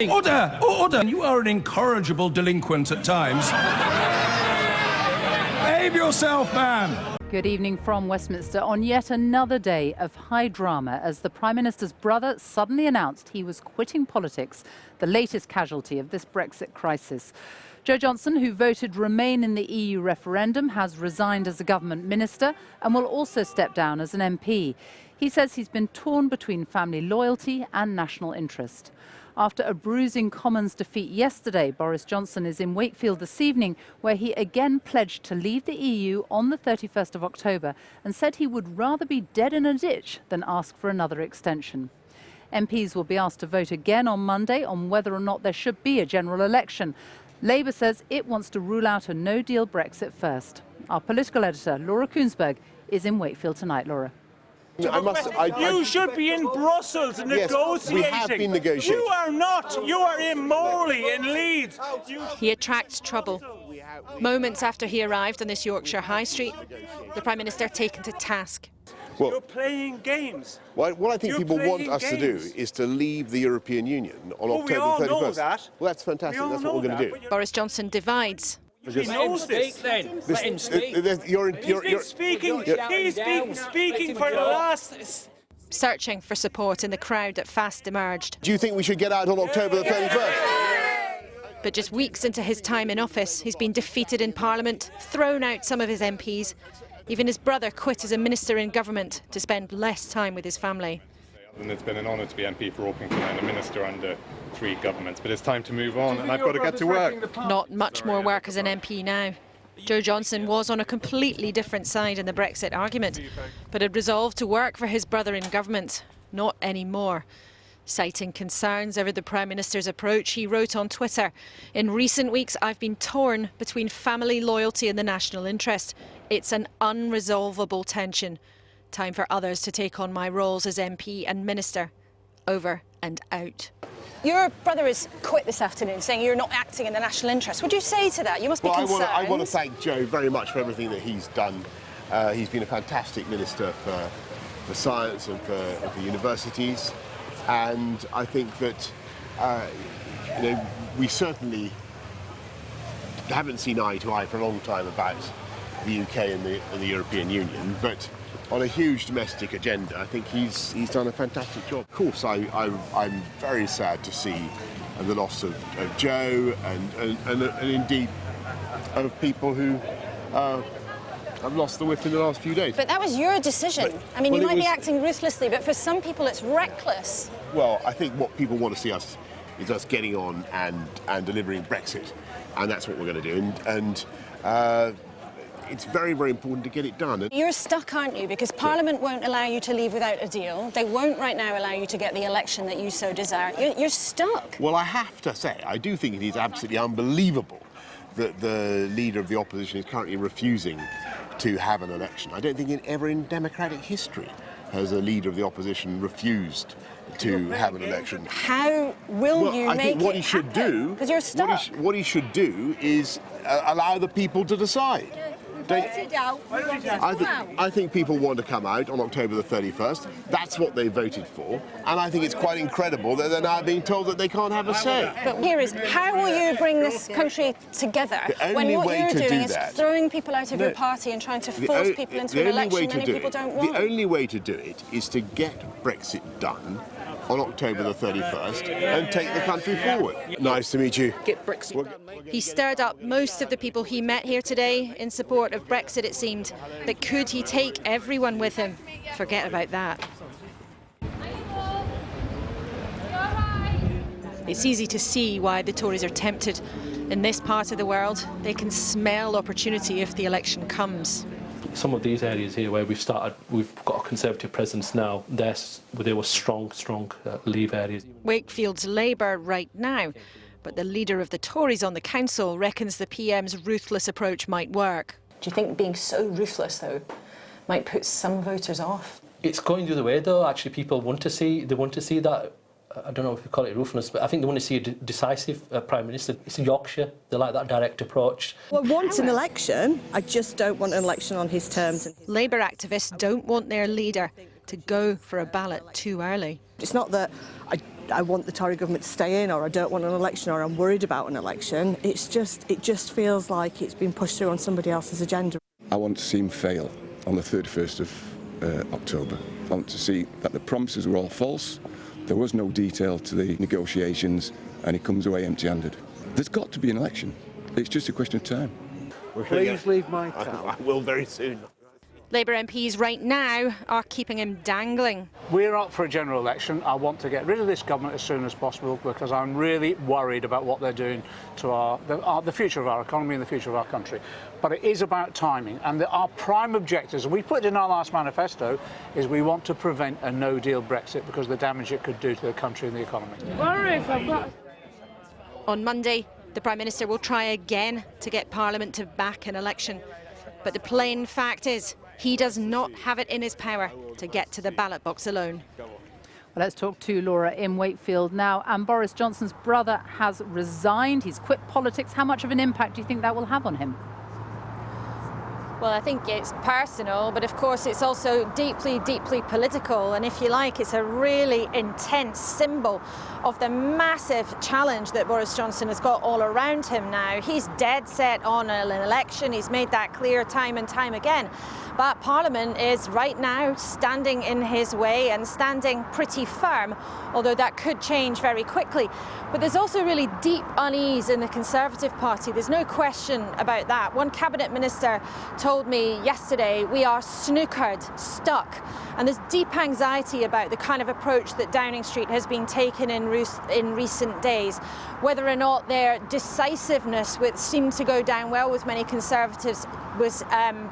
Order! Order! You are an incorrigible delinquent at times. Behave yourself, man! Good evening from Westminster on yet another day of high drama as the Prime Minister's brother suddenly announced he was quitting politics, the latest casualty of this Brexit crisis. Joe Johnson, who voted Remain in the EU referendum, has resigned as a government minister and will also step down as an MP. He says he's been torn between family loyalty and national interest. After a bruising Commons defeat yesterday, Boris Johnson is in Wakefield this evening, where he again pledged to leave the EU on the 31st of October and said he would rather be dead in a ditch than ask for another extension. MPs will be asked to vote again on Monday on whether or not there should be a general election. Labour says it wants to rule out a no-deal Brexit first. Our political editor, Laura Koonsberg, is in Wakefield tonight. Laura. You should be in Brussels negotiating. We have been negotiating. You are not. You are in Morley, in Leeds. He attracts trouble. Moments after he arrived on this Yorkshire High Street, the Prime Minister taken to task. Well, you're playing games. What I think people want us to do is to leave the European Union on October 31st. We all know that. Well, that's fantastic. That's what we're going to do. Boris Johnson divides. He knows this. He's speaking for the last... Searching for support in the crowd that fast emerged. Do you think we should get out on October the 31st? But just weeks into his time in office, he's been defeated in Parliament, thrown out some of his MPs. Even his brother quit as a minister in government to spend less time with his family. And it's been an honour to be MP for Orpington and a minister under 3 governments. But it's time to move on, and I've got to get to work. Not much more work as an MP now. Joe Johnson was on a completely different side in the Brexit argument, but had resolved to work for his brother in government. Not anymore. Citing concerns over the Prime Minister's approach, he wrote on Twitter, "In recent weeks, I've been torn between family loyalty and the national interest. It's an unresolvable tension. Time for others to take on my roles as MP and Minister. Over and out." Your brother has quit this afternoon, saying you're not acting in the national interest. Would you say to that? You must be concerned. I want to thank Joe very much for everything that he's done. He's been a fantastic minister for science and for universities. And I think that we certainly haven't seen eye to eye for a long time about the UK and the European Union, but on a huge domestic agenda, I think he's done a fantastic job. Of course, I'm very sad to see the loss of Joe and indeed of people who have lost the whip in the last few days. But that was your decision. I mean, you might be acting ruthlessly, but for some people it's reckless. Well, I think what people want to see us is us getting on and delivering Brexit, and that's what we're going to do. And it's very, very important to get it done. You're stuck, aren't you? Because Parliament won't allow you to leave without a deal. They won't right now allow you to get the election that you so desire. You're stuck. Well, I have to say, I do think it is absolutely unbelievable that the leader of the opposition is currently refusing to have an election. I don't think ever in democratic history has a leader of the opposition refused to have an election. How will you make it happen? I think what he should do, because you're stuck. What he should do is allow the people to decide. I think people want to come out on October the 31st. That's what they voted for. And I think it's quite incredible that they're now being told that they can't have a say. But here is, how will you bring this country together when what you're doing is throwing people out of your party and trying to force people into an election many people don't want? The only way to do it is to get Brexit done on October the 31st and take the country forward. Nice to meet you. Get Brexit done, mate. He stirred up most of the people he met here today in support of Brexit, it seemed. But could he take everyone with him? Forget about that. It's easy to see why the Tories are tempted. In this part of the world, they can smell opportunity if the election comes. Some of these areas here where we've got a Conservative presence now, they were strong Leave areas. Wakefield's Labour right now, but the leader of the Tories on the council reckons the PM's ruthless approach might work. Do you think being so ruthless, though, might put some voters off? It's going the other way, though. Actually, people want to see that. I don't know if you call it ruthless, but I think they want to see a decisive Prime Minister. It's in Yorkshire. They like that direct approach. Well, I want an election. I just don't want an election on his terms. Labour activists don't want their leader to go for a ballot too early. It's not that I I want the Tory government to stay in, or I don't want an election, or I'm worried about an election. It just feels like it's been pushed through on somebody else's agenda. I want to see him fail on the 31st of October. I want to see that the promises were all false, there was no detail to the negotiations, and he comes away empty-handed. There's got to be an election. It's just a question of time. Please leave my town. I will very soon. Labour MPs right now are keeping him dangling. We're up for a general election. I want to get rid of this government as soon as possible because I'm really worried about what they're doing to the future of our economy and the future of our country. But it is about timing, and our prime objectives, and we put it in our last manifesto, is we want to prevent a no-deal Brexit because of the damage it could do to the country and the economy. On Monday, the Prime Minister will try again to get Parliament to back an election. But the plain fact is, he does not have it in his power to get to the ballot box alone. Well, let's talk to Laura in Wakefield now. And Boris Johnson's brother has resigned. He's quit politics. How much of an impact do you think that will have on him? Well, I think it's personal, but of course it's also deeply, deeply political. And if you like, it's a really intense symbol of the massive challenge that Boris Johnson has got all around him now. He's dead set on an election. He's made that clear time and time again. But Parliament is right now standing in his way and standing pretty firm, although that could change very quickly. But there's also really deep unease in the Conservative Party. There's no question about that. One cabinet minister told me yesterday, we are snookered, stuck. And there's deep anxiety about the kind of approach that Downing Street has been taken in recent days. Whether or not their decisiveness, which seemed to go down well with many Conservatives, was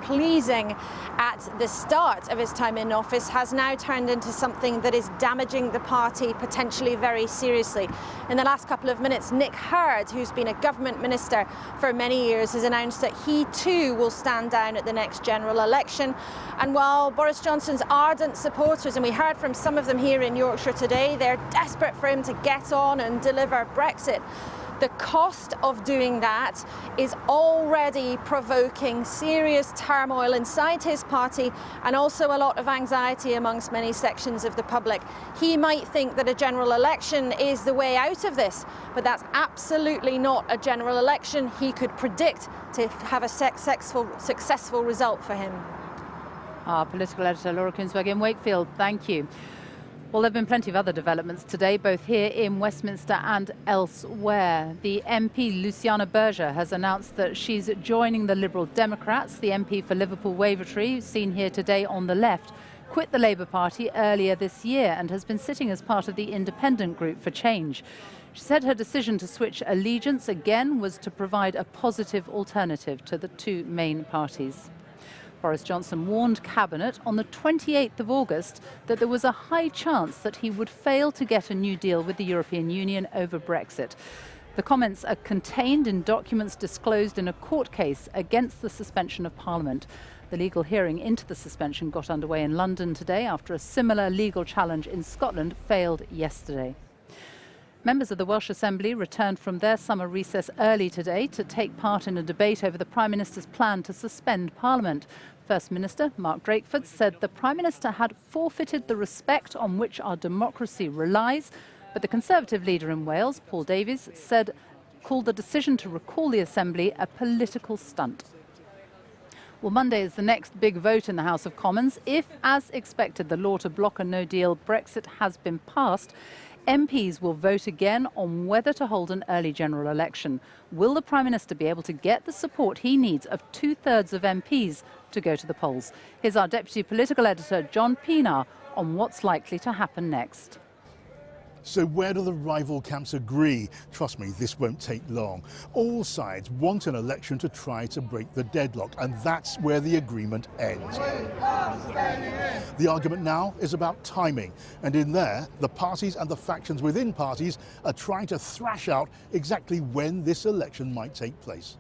pleasing at the start of his time in office, has now turned into something that is damaging the party potentially very seriously. In the last couple of minutes, Nick Hurd, who's been a government minister for many years, has announced that he too will stand down at the next general election. And while Boris Johnson's ardent supporters, and we heard from some of them here in Yorkshire today, they're desperate for him to get on and deliver Brexit, the cost of doing that is already provoking serious turmoil inside his party and also a lot of anxiety amongst many sections of the public. He might think that a general election is the way out of this, but that's absolutely not a general election he could predict to have a successful result for him. Our political editor Laura Kunsberg in Wakefield, thank you. Well, there have been plenty of other developments today, both here in Westminster and elsewhere. The MP, Luciana Berger, has announced that she's joining the Liberal Democrats. The MP for Liverpool Wavertree, seen here today on the left, quit the Labour Party earlier this year and has been sitting as part of the Independent Group for Change. She said her decision to switch allegiance again was to provide a positive alternative to the two main parties. Boris Johnson warned Cabinet on the 28th of August that there was a high chance that he would fail to get a new deal with the European Union over Brexit. The comments are contained in documents disclosed in a court case against the suspension of Parliament. The legal hearing into the suspension got underway in London today after a similar legal challenge in Scotland failed yesterday. Members of the Welsh Assembly returned from their summer recess early today to take part in a debate over the Prime Minister's plan to suspend Parliament. First Minister Mark Drakeford said the Prime Minister had forfeited the respect on which our democracy relies, but the Conservative leader in Wales, Paul Davies, called the decision to recall the Assembly a political stunt. Well, Monday is the next big vote in the House of Commons. If, as expected, the law to block a no-deal Brexit has been passed, MPs will vote again on whether to hold an early general election. Will the Prime Minister be able to get the support he needs of 2/3 of MPs to go to the polls? Here's our Deputy Political Editor, John Pienaar, on what's likely to happen next. So where do the rival camps agree? Trust me, this won't take long. All sides want an election to try to break the deadlock, and that's where the agreement ends. The argument now is about timing, and in there, the parties and the factions within parties are trying to thrash out exactly when this election might take place.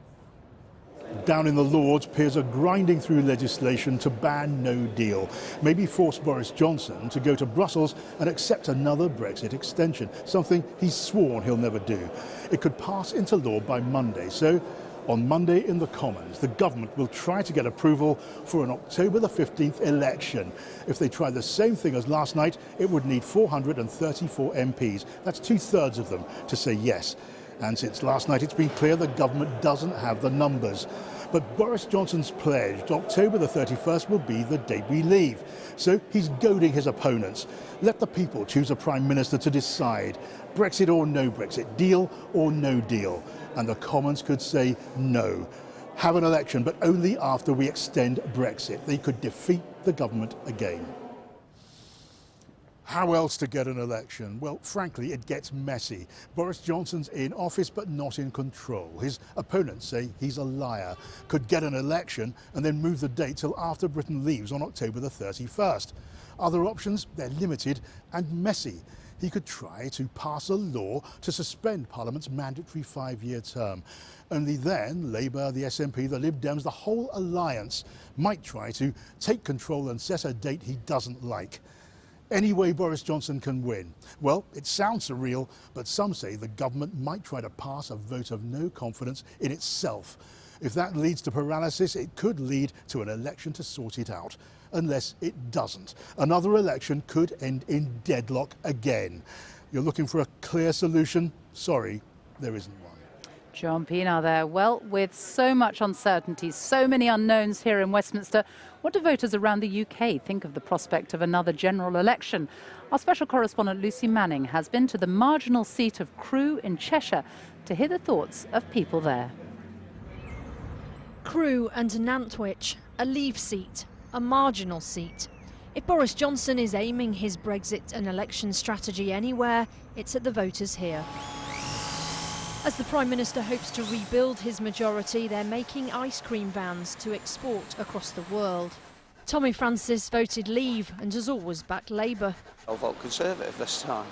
Down in the Lords, peers are grinding through legislation to ban no deal, maybe force Boris Johnson to go to Brussels and accept another Brexit extension, something he's sworn he'll never do. It could pass into law by Monday, so On Monday in the Commons, the government will try to get approval for an October the 15th election. If they try the same thing as last night, it would need 434 MPs. That's 2/3 of them to say yes. And since last night, it's been clear the government doesn't have the numbers. But Boris Johnson's pledged October the 31st will be the day we leave. So he's goading his opponents. Let the people choose a Prime Minister to decide. Brexit or no Brexit, deal or no deal. And the Commons could say no. Have an election, but only after we extend Brexit. They could defeat the government again. How else to get an election? Well, frankly, it gets messy. Boris Johnson's in office but not in control. His opponents say he's a liar, could get an election and then move the date till after Britain leaves on October the 31st. Other options, they're limited and messy. He could try to pass a law to suspend Parliament's mandatory 5-year term. Only then, Labour, the SNP, the Lib Dems, the whole alliance might try to take control and set a date he doesn't like. Any way Boris Johnson can win? Well, it sounds surreal, but some say the government might try to pass a vote of no confidence in itself. If that leads to paralysis, it could lead to an election to sort it out. Unless it doesn't. Another election could end in deadlock again. You're looking for a clear solution? Sorry, there isn't one. John Pienaar there. Well, with so much uncertainty, so many unknowns here in Westminster, what do voters around the UK think of the prospect of another general election? Our special correspondent Lucy Manning has been to the marginal seat of Crewe in Cheshire to hear the thoughts of people there. Crewe and Nantwich, a Leave seat, a marginal seat. If Boris Johnson is aiming his Brexit and election strategy anywhere, it's at the voters here. As the Prime Minister hopes to rebuild his majority, they're making ice cream vans to export across the world. Tommy Francis voted Leave and has always backed Labour. I'll vote Conservative this time,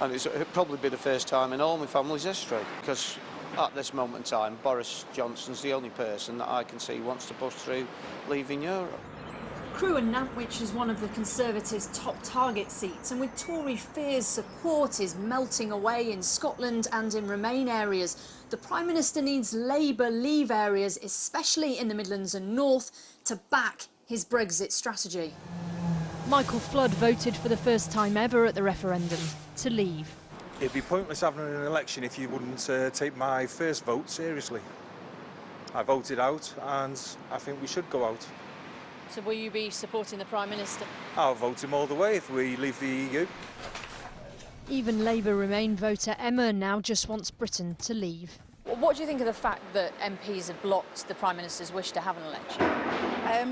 and it'll probably be the first time in all my family's history, because at this moment in time, Boris Johnson's the only person that I can see wants to push through leaving Europe. Crewe and Nantwich is one of the Conservatives' top target seats, and with Tory fears support is melting away in Scotland and in Remain areas, the Prime Minister needs Labour Leave areas, especially in the Midlands and North, to back his Brexit strategy. Michael Flood voted for the first time ever at the referendum to leave. It'd be pointless having an election if you wouldn't take my first vote seriously. I voted out and I think we should go out. So will you be supporting the Prime Minister? I'll vote him all the way if we leave the EU. Even Labour Remain voter Emma now just wants Britain to leave. What do you think of the fact that MPs have blocked the Prime Minister's wish to have an election?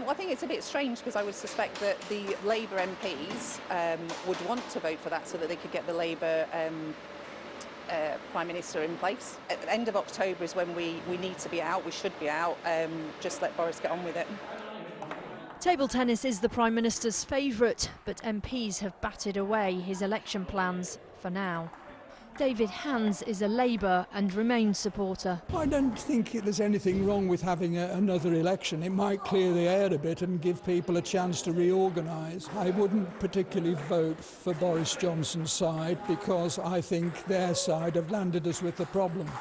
Well, I think it's a bit strange because I would suspect that the Labour MPs would want to vote for that so that they could get the Labour Prime Minister in place. At the end of October is when we need to be out, we should be out, just let Boris get on with it. Table tennis is the Prime Minister's favourite, but MPs have batted away his election plans for now. David Hands is a Labour and Remain supporter. I don't think there's anything wrong with having another election. It might clear the air a bit and give people a chance to reorganise. I wouldn't particularly vote for Boris Johnson's side because I think their side have landed us with the problem.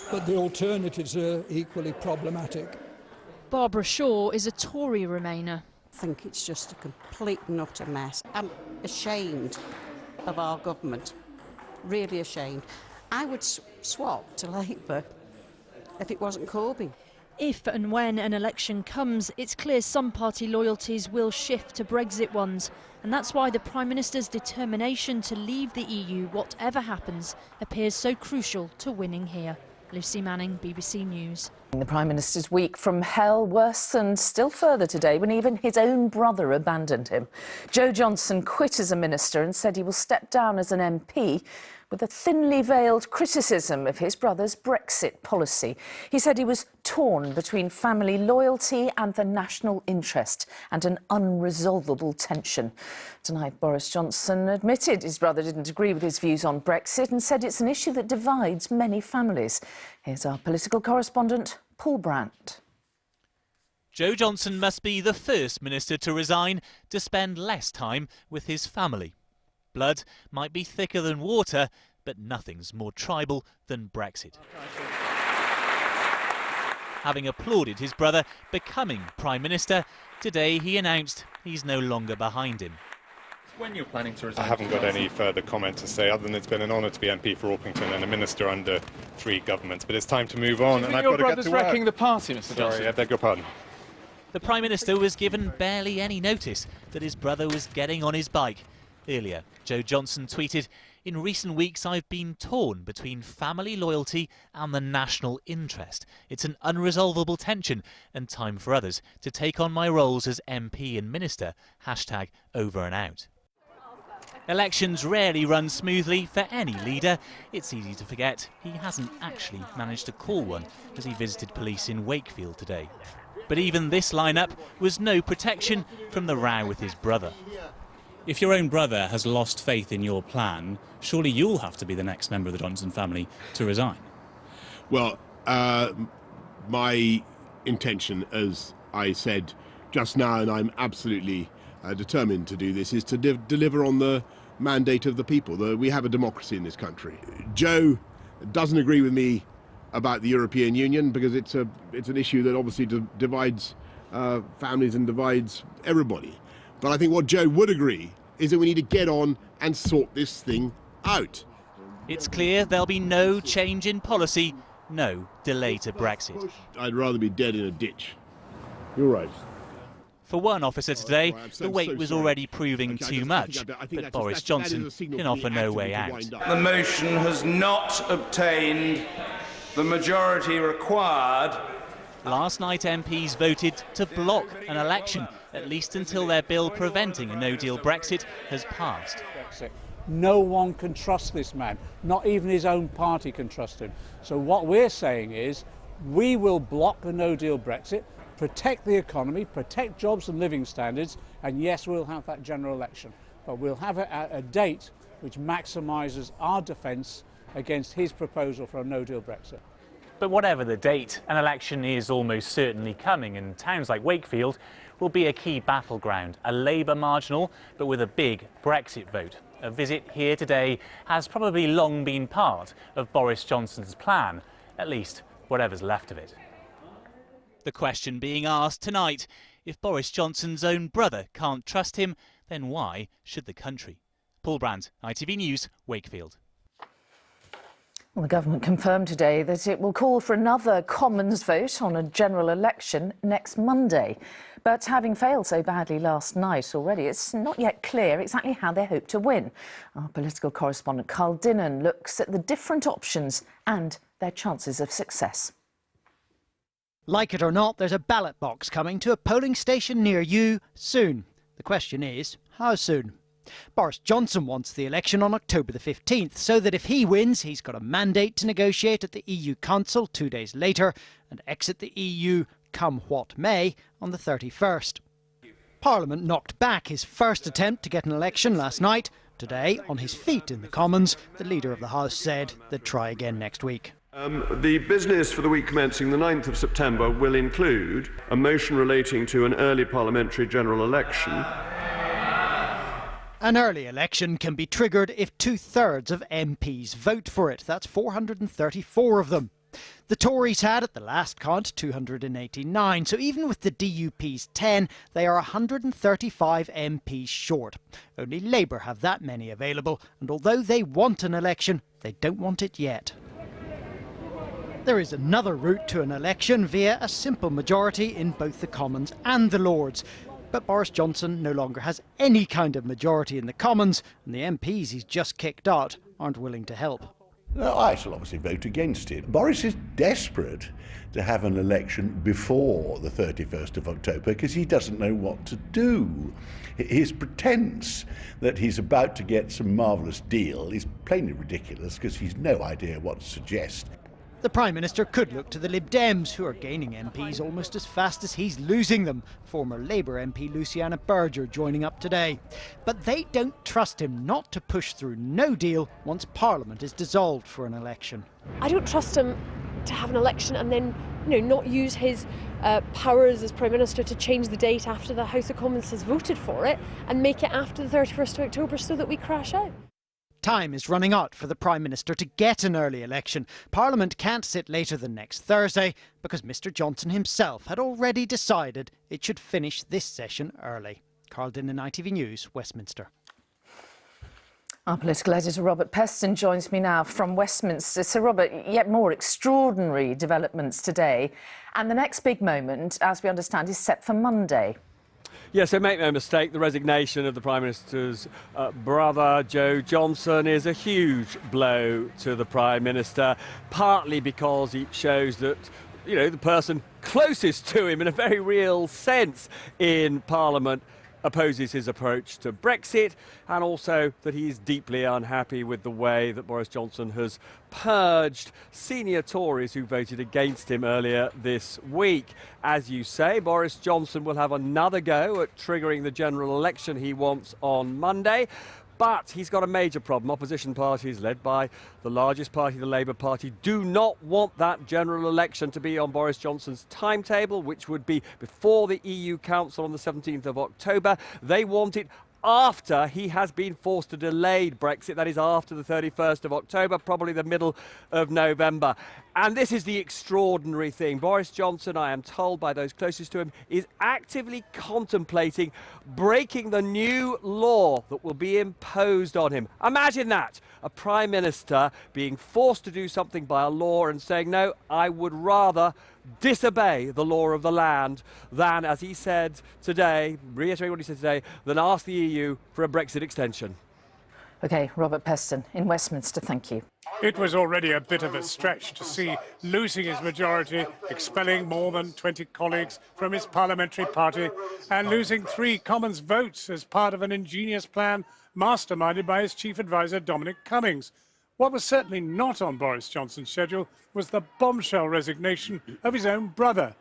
But the alternatives are equally problematic. Barbara Shaw is a Tory Remainer. I think it's just a complete and utter mess. I'm ashamed of our government, really ashamed. I would swap to Labour if it wasn't Corbyn. If and when an election comes, it's clear some party loyalties will shift to Brexit ones, and that's why the Prime Minister's determination to leave the EU, whatever happens, appears so crucial to winning here. Lucy Manning, BBC News. The Prime Minister's week from hell worsened still further today when even his own brother abandoned him. Joe Johnson quit as a minister and said he will step down as an MP with a thinly veiled criticism of his brother's Brexit policy. He said he was torn between family loyalty and the national interest and an unresolvable tension. Tonight, Boris Johnson admitted his brother didn't agree with his views on Brexit and said it's an issue that divides many families. Here's our political correspondent, Paul Brandt. Joe Johnson must be the first minister to resign to spend less time with his family. Blood might be thicker than water, but nothing's more tribal than Brexit. having applauded his brother becoming Prime Minister, today he announced he's no longer behind him. When you're planning to resign? I haven't got any further comment to say, other than it's been an honour to be MP for Orpington and a minister under 3 governments. But it's time to move on, and I've got to get to work. Wrecking the party, Mr. Johnson. Sorry, I beg your pardon. The Prime Minister was given barely any notice that his brother was getting on his bike. Earlier, Joe Johnson tweeted, "In recent weeks I've been torn between family loyalty and the national interest. It's an unresolvable tension and time for others to take on my roles as MP and Minister. #over and out." Elections rarely run smoothly for any leader. It's easy to forget he hasn't actually managed to call one as he visited police in Wakefield today. But even this lineup was no protection from the row with his brother. If your own brother has lost faith in your plan, surely you'll have to be the next member of the Johnson family to resign. Well, my intention, as I said just now, and I'm absolutely determined to do this, is to deliver on the mandate of the people. We have a democracy in this country. Joe doesn't agree with me about the European Union because it's an issue that obviously divides families and divides everybody. But I think what Joe would agree is that we need to get on and sort this thing out. It's clear there'll be no change in policy, no delay to Brexit. I'd rather be dead in a ditch. You're right. For one officer today, the wait was already proving too much, but Boris Johnson can offer no way out. The motion has not obtained the majority required. Last night MPs voted to block an election, at least until their bill preventing a no-deal Brexit has passed. No one can trust this man, not even his own party can trust him. So what we're saying is we will block the no-deal Brexit, protect the economy, protect jobs and living standards, and yes, we'll have that general election. But we'll have it at a date which maximises our defence against his proposal for a no-deal Brexit. But whatever the date, an election is almost certainly coming, and towns like Wakefield will be a key battleground, a Labour marginal, but with a big Brexit vote. A visit here today has probably long been part of Boris Johnson's plan, at least whatever's left of it. The question being asked tonight, if Boris Johnson's own brother can't trust him, then why should the country? Paul Brandt, ITV News, Wakefield. Well, the government confirmed today that it will call for another Commons vote on a general election next Monday. But having failed so badly last night already, it's not yet clear exactly how they hope to win. Our political correspondent Carl Dinnan looks at the different options and their chances of success. Like it or not, there's a ballot box coming to a polling station near you soon. The question is, how soon? Boris Johnson wants the election on October the 15th, so that if he wins, he's got a mandate to negotiate at the EU Council 2 days later and exit the EU, come what may, on the 31st. Parliament knocked back his first attempt to get an election last night. Today, on his feet in the Commons, the Leader of the House said they'd try again next week. The business for the week commencing the 9th of September will include a motion relating to an early parliamentary general election. An early election can be triggered if 2/3 of MPs vote for it. That's 434 of them. The Tories had, at the last count, 289, so even with the DUP's 10, they are 135 MPs short. Only Labour have that many available, and although they want an election, they don't want it yet. There is another route to an election via a simple majority in both the Commons and the Lords. But Boris Johnson no longer has any kind of majority in the Commons, and the MPs he's just kicked out aren't willing to help. No, I shall obviously vote against it. Boris is desperate to have an election before the 31st of October because he doesn't know what to do. His pretense that he's about to get some marvellous deal is plainly ridiculous because he's no idea what to suggest. The Prime Minister could look to the Lib Dems, who are gaining MPs almost as fast as he's losing them. Former Labour MP Luciana Berger joining up today. But they don't trust him not to push through no deal once Parliament is dissolved for an election. I don't trust him to have an election and then, not use his powers as Prime Minister to change the date after the House of Commons has voted for it and make it after the 31st of October so that we crash out. Time is running out for the Prime Minister to get an early election. Parliament can't sit later than next Thursday because Mr Johnson himself had already decided it should finish this session early. Carl Dinnan, ITV News, Westminster. Our political editor Robert Peston joins me now from Westminster. So Robert, yet more extraordinary developments today, and the next big moment, as we understand, is set for Monday. Yes, so make no mistake, the resignation of the Prime Minister's brother, Joe Johnson, is a huge blow to the Prime Minister, partly because it shows that, you know, the person closest to him in a very real sense in Parliament opposes his approach to Brexit, and also that he is deeply unhappy with the way that Boris Johnson has purged senior Tories who voted against him earlier this week. As you say, Boris Johnson will have another go at triggering the general election he wants on Monday. But he's got a major problem. Opposition parties, led by the largest party, the Labour Party, do not want that general election to be on Boris Johnson's timetable, which would be before the EU Council on the 17th of October. They want it after he has been forced to delay Brexit, that is after the 31st of October, probably the middle of November. And this is the extraordinary thing. Boris Johnson, I am told by those closest to him, is actively contemplating breaking the new law that will be imposed on him. Imagine that, a Prime Minister being forced to do something by a law and saying, no, I would rather disobey the law of the land than, as he said today, reiterating what he said today, than ask the EU for a Brexit extension. OK, Robert Peston in Westminster, thank you. It was already a bit of a stretch to see losing his majority, expelling more than 20 colleagues from his parliamentary party, and losing 3 Commons votes as part of an ingenious plan masterminded by his chief advisor, Dominic Cummings. What was certainly not on Boris Johnson's schedule was the bombshell resignation of his own brother.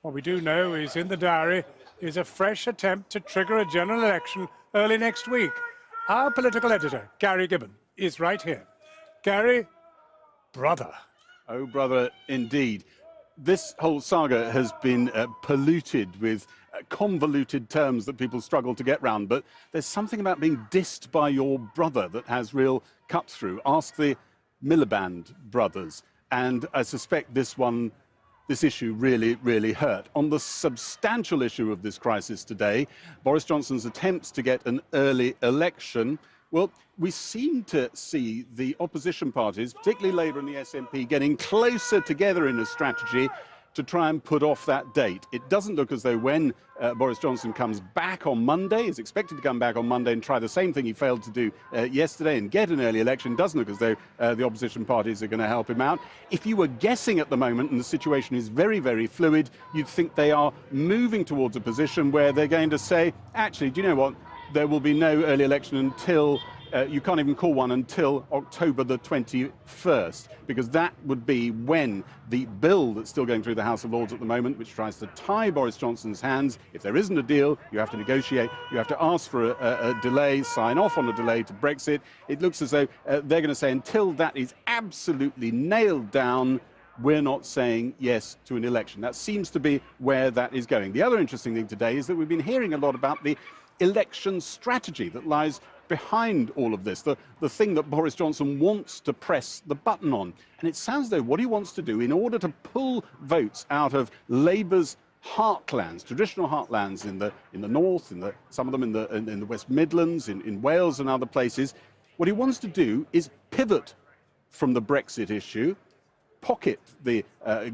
What we do know is in the diary is a fresh attempt to trigger a general election early next week. Our political editor, Gary Gibbon, is right here. Gary, brother. Oh, brother, indeed. This whole saga has been polluted with convoluted terms that people struggle to get round, but there's something about being dissed by your brother that has real cut-through. Ask the Miliband brothers, and I suspect this issue really hurt. On the substantial issue of this crisis today, Boris Johnson's attempts to get an early election, well, we seem to see the opposition parties, particularly Labour and the SNP, getting closer together in a strategy to try and put off that date. It doesn't look as though when Boris Johnson comes back on Monday, is expected to come back on Monday and try the same thing he failed to do yesterday and get an early election, doesn't look as though the opposition parties are going to help him out. If you were guessing at the moment, and the situation is very fluid, you'd think they are moving towards a position where they're going to say, actually, do you know what? There will be no early election until you can't even call one until October the 21st, because that would be when the bill that's still going through the House of Lords at the moment, which tries to tie Boris Johnson's hands, if there isn't a deal, you have to negotiate, you have to ask for a delay, sign off on a delay to Brexit. It looks as though they're going to say until that is absolutely nailed down, we're not saying yes to an election. That seems to be where that is going. The other interesting thing today is that we've been hearing a lot about the election strategy that lies behind all of this, the thing that Boris Johnson wants to press the button on. And it sounds though what he wants to do in order to pull votes out of Labour's heartlands, traditional heartlands in the north, some of them in the West Midlands, in Wales and other places, what he wants to do is pivot from the Brexit issue, pocket the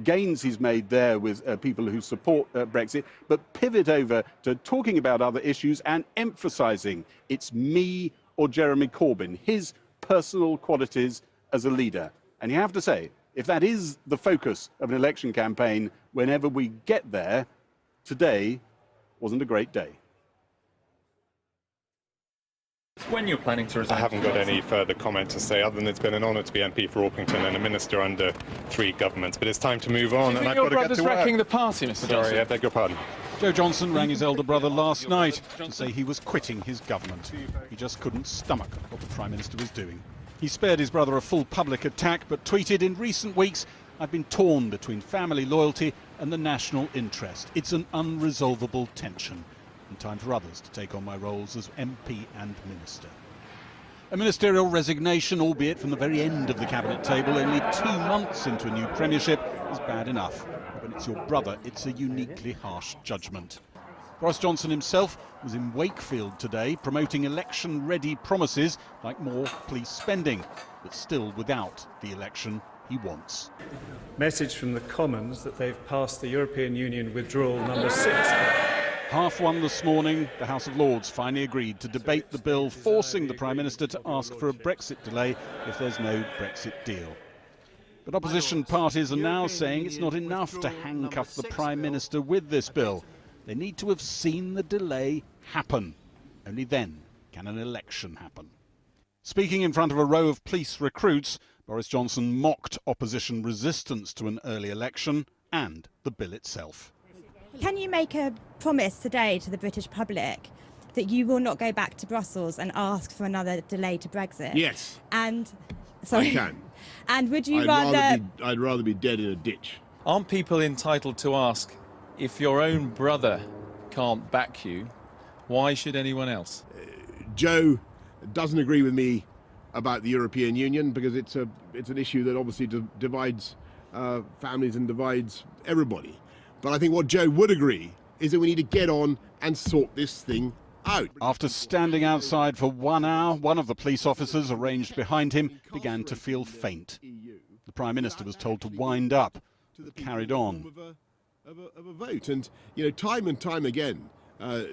gains he's made there with people who support Brexit, but pivot over to talking about other issues and emphasising it's me or Jeremy Corbyn, his personal qualities as a leader. And you have to say, if that is the focus of an election campaign, whenever we get there, today wasn't a great day. When you're planning to resign? I haven't got any further comment to say, other than it's been an honour to be MP for Orpington and a minister under 3 governments. But it's time to move on, and I've got to get to work. Wrecking the party, Mr. Sorry, I beg your pardon. Joe Johnson rang his elder brother last night to say he was quitting his government. He just couldn't stomach what the Prime Minister was doing. He spared his brother a full public attack, but tweeted, in recent weeks, I've been torn between family loyalty and the national interest. It's an unresolvable tension. And time for others to take on my roles as MP and Minister. A ministerial resignation, albeit from the very end of the cabinet table, only 2 months into a new premiership, is bad enough. But when it's your brother, it's a uniquely harsh judgment. Boris Johnson himself was in Wakefield today, promoting election-ready promises like more police spending, but still without the election he wants. Message from the Commons that they've passed the European Union withdrawal number 6. 1:30 this morning, the House of Lords finally agreed to debate the bill, forcing the Prime Minister to ask for a Brexit delay if there's no Brexit deal. But opposition parties are now saying it's not enough to handcuff the Prime Minister with this bill. They need to have seen the delay happen. Only then can an election happen. Speaking in front of a row of police recruits, Boris Johnson mocked opposition resistance to an early election and the bill itself. Can you make a promise today to the British public that you will not go back to Brussels and ask for another delay to Brexit? Yes. And sorry. I can. And would you I'd rather be dead in a ditch. Aren't people entitled to ask, if your own brother can't back you, why should anyone else? Joe doesn't agree with me about the European Union because it's an issue that obviously divides families and divides everybody. But I think what Joe would agree is that we need to get on and sort this thing out. After standing outside for 1 hour, one of the police officers arranged behind him began to feel faint. The Prime Minister was told to wind up, but carried on. Of a vote, and you know, time and time again,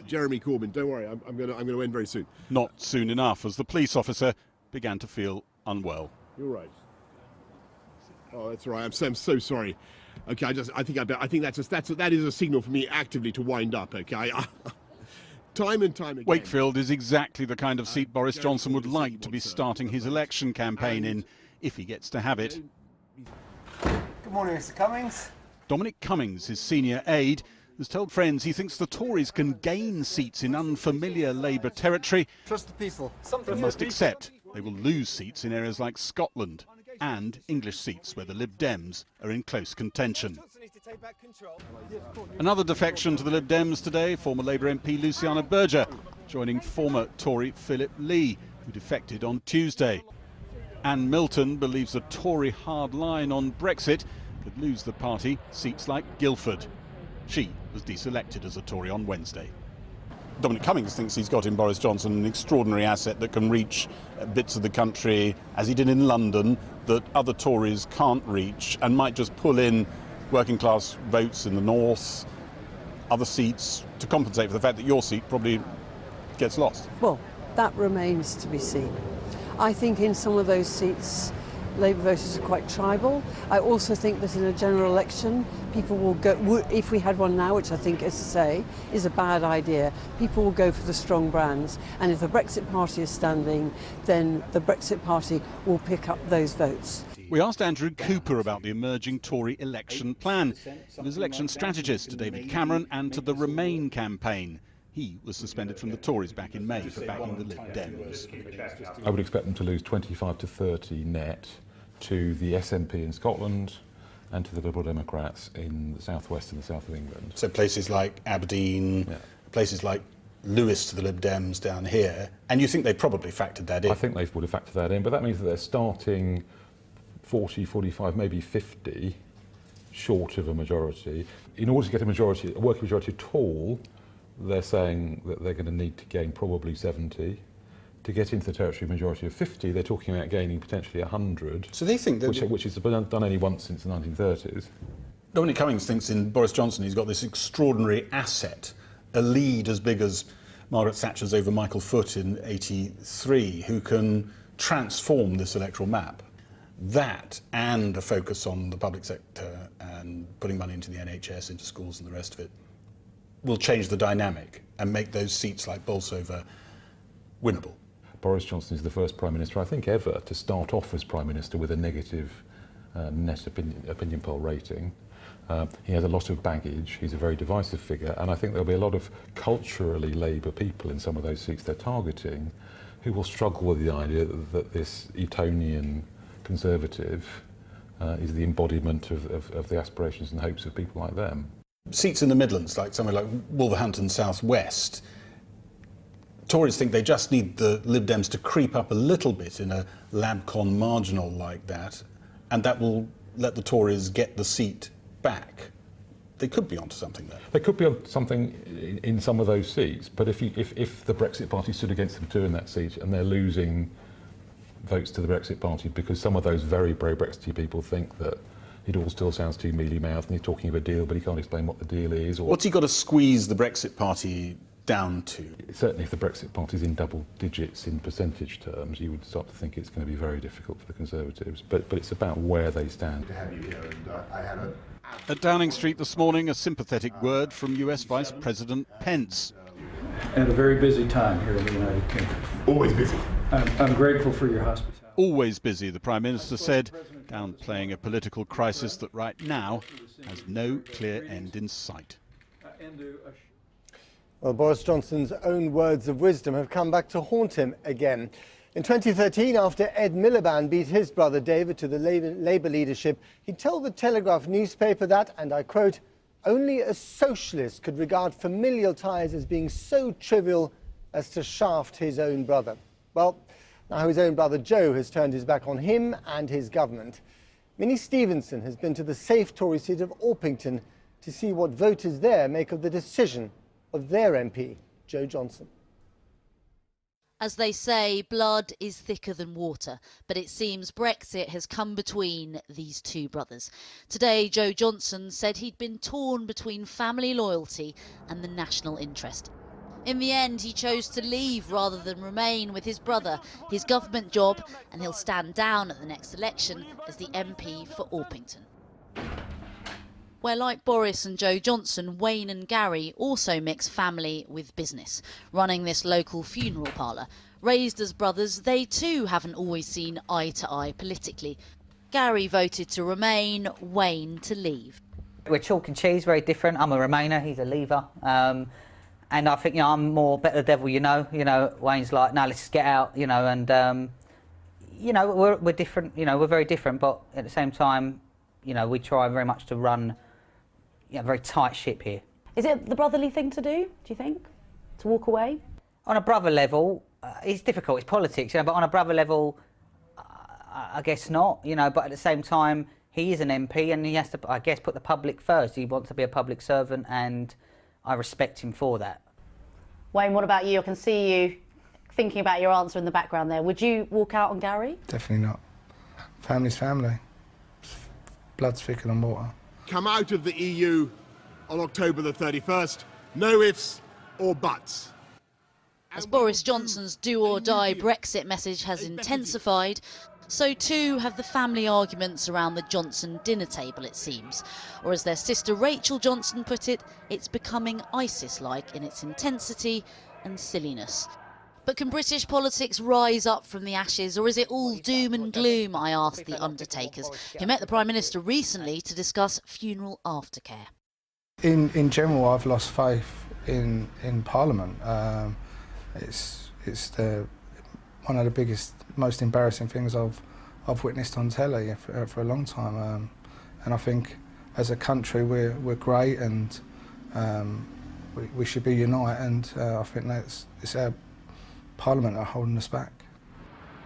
Jeremy Corbyn, don't worry, I'm going to end very soon. Not soon enough, as the police officer began to feel unwell. You're right. Oh, that's all right. I'm so sorry. Okay, I think that is a signal for me actively to wind up. Okay, time and time again. Wakefield is exactly the kind of seat Boris Johnson would like to be starting his election campaign in, if he gets to have it. Good morning, Mr. Cummings. Dominic Cummings, his senior aide, has told friends he thinks the Tories can gain seats in unfamiliar Labour territory. Trust the people. But must accept they will lose seats in areas like Scotland and English seats where the Lib Dems are in close contention. Another defection to the Lib Dems today, former Labour MP Luciana Berger, joining former Tory Philip Lee, who defected on Tuesday. Anne Milton believes a Tory hard line on Brexit could lose the party seats like Guildford. She was deselected as a Tory on Wednesday. Dominic Cummings thinks he's got in Boris Johnson an extraordinary asset that can reach bits of the country, as he did in London, that other Tories can't reach, and might just pull in working class votes in the north, other seats, to compensate for the fact that your seat probably gets lost. Well, that remains to be seen. I think in some of those seats Labour voters are quite tribal. I also think that in a general election, people will go, if we had one now, which I think, as I say, is a bad idea, people will go for the strong brands. And if the Brexit Party is standing, then the Brexit Party will pick up those votes. We asked Andrew Cooper about the emerging Tory election plan, and his election strategist to David Cameron and to the Remain campaign. He was suspended from the Tories back in May for backing the Lib Dems. I would expect them to lose 25 to 30 net to the SNP in Scotland and to the Liberal Democrats in the southwest and the south of England. So places like Aberdeen, places like Lewis to the Lib Dems down here, and you think they probably factored that in? I think they would have factored that in, but that means that they're starting 40, 45, maybe 50 short of a majority. In order to get a majority, a working majority at all, they're saying that they're going to need to gain probably 70. To get into the territory majority of 50, they're talking about gaining potentially 100. So they think that... Which has been done only once since the 1930s. Dominic Cummings thinks in Boris Johnson he's got this extraordinary asset, a lead as big as Margaret Thatcher's over Michael Foot in '83, who can transform this electoral map. That and a focus on the public sector and putting money into the NHS, into schools and the rest of it, will change the dynamic and make those seats like Bolsover winnable. Boris Johnson is the first Prime Minister, I think, ever to start off as Prime Minister with a negative net opinion poll rating. He has a lot of baggage, he's a very divisive figure, and I think there'll be a lot of culturally Labour people in some of those seats they're targeting who will struggle with the idea that this Etonian Conservative is the embodiment of the aspirations and hopes of people like them. Seats in the Midlands, like somewhere like Wolverhampton South West, Tories think they just need the Lib Dems to creep up a little bit in a Labcon marginal like that, and that will let the Tories get the seat back. They could be onto something there. They could be on something in some of those seats, but if the Brexit Party stood against them too in that seat and they're losing votes to the Brexit Party because some of those very pro-Brexit people think that it all still sounds too mealy-mouthed and he's talking of a deal but he can't explain what the deal is. Or what's he got to squeeze the Brexit Party down to? Certainly if the Brexit Party is in double digits in percentage terms, you would start to think it's going to be very difficult for the Conservatives. But it's about where they stand. To have you here, and I had At Downing Street this morning, a sympathetic word from US Vice President Pence. At a very busy time here in the United Kingdom. Always busy. I'm grateful for your hospitality. Always busy, the Prime Minister said, downplaying a political crisis that right now has no clear end in sight. Well, Boris Johnson's own words of wisdom have come back to haunt him again. In 2013, after Ed Miliband beat his brother David to the Labour leadership, he told the Telegraph newspaper that, and I quote, "Only a socialist could regard familial ties as being so trivial as to shaft his own brother." Well, now his own brother Joe has turned his back on him and his government. Minnie Stevenson has been to the safe Tory seat of Orpington to see what voters there make of the decision of their MP, Joe Johnson. As they say, blood is thicker than water, but it seems Brexit has come between these two brothers. Today, Joe Johnson said he'd been torn between family loyalty and the national interest. In the end, he chose to leave rather than remain with his brother, his government job, and he'll stand down at the next election as the MP for Orpington. Where, like Boris and Joe Johnson, Wayne and Gary also mix family with business, running this local funeral parlour. Raised as brothers, they too haven't always seen eye to eye politically. Gary voted to remain, Wayne to leave. We're chalk and cheese, very different. I'm a Remainer, he's a Leaver. And I think, I'm more better the devil, you know. Wayne's like, no, let's just get out, and, we're different, we're very different, but at the same time, we try very much to run a very tight ship here. Is it the brotherly thing to do you think? To walk away? On a brother level, it's difficult, it's politics, but on a brother level, I guess not, but at the same time, he is an MP and he has to, I guess, put the public first. He wants to be a public servant and I respect him for that. Wayne, what about you? I can see you thinking about your answer in the background there. Would you walk out on Gary? Definitely not. Family's family. Blood's thicker than water. Come out of the EU on October the 31st. No ifs or buts. As Boris Johnson's do-or-die Brexit message has intensified, so too have the family arguments around the Johnson dinner table, it seems. Or as their sister Rachel Johnson put it, it's becoming ISIS-like in its intensity and silliness. But can British politics rise up from the ashes, or is it all doom and gloom, I asked the Undertakers, who met the Prime Minister recently to discuss funeral aftercare. In general, I've lost faith in Parliament. It's one of the biggest, most embarrassing things I've witnessed on telly for a long time. And I think as a country we're great and we should be united, and I think it's our Parliament are holding us back.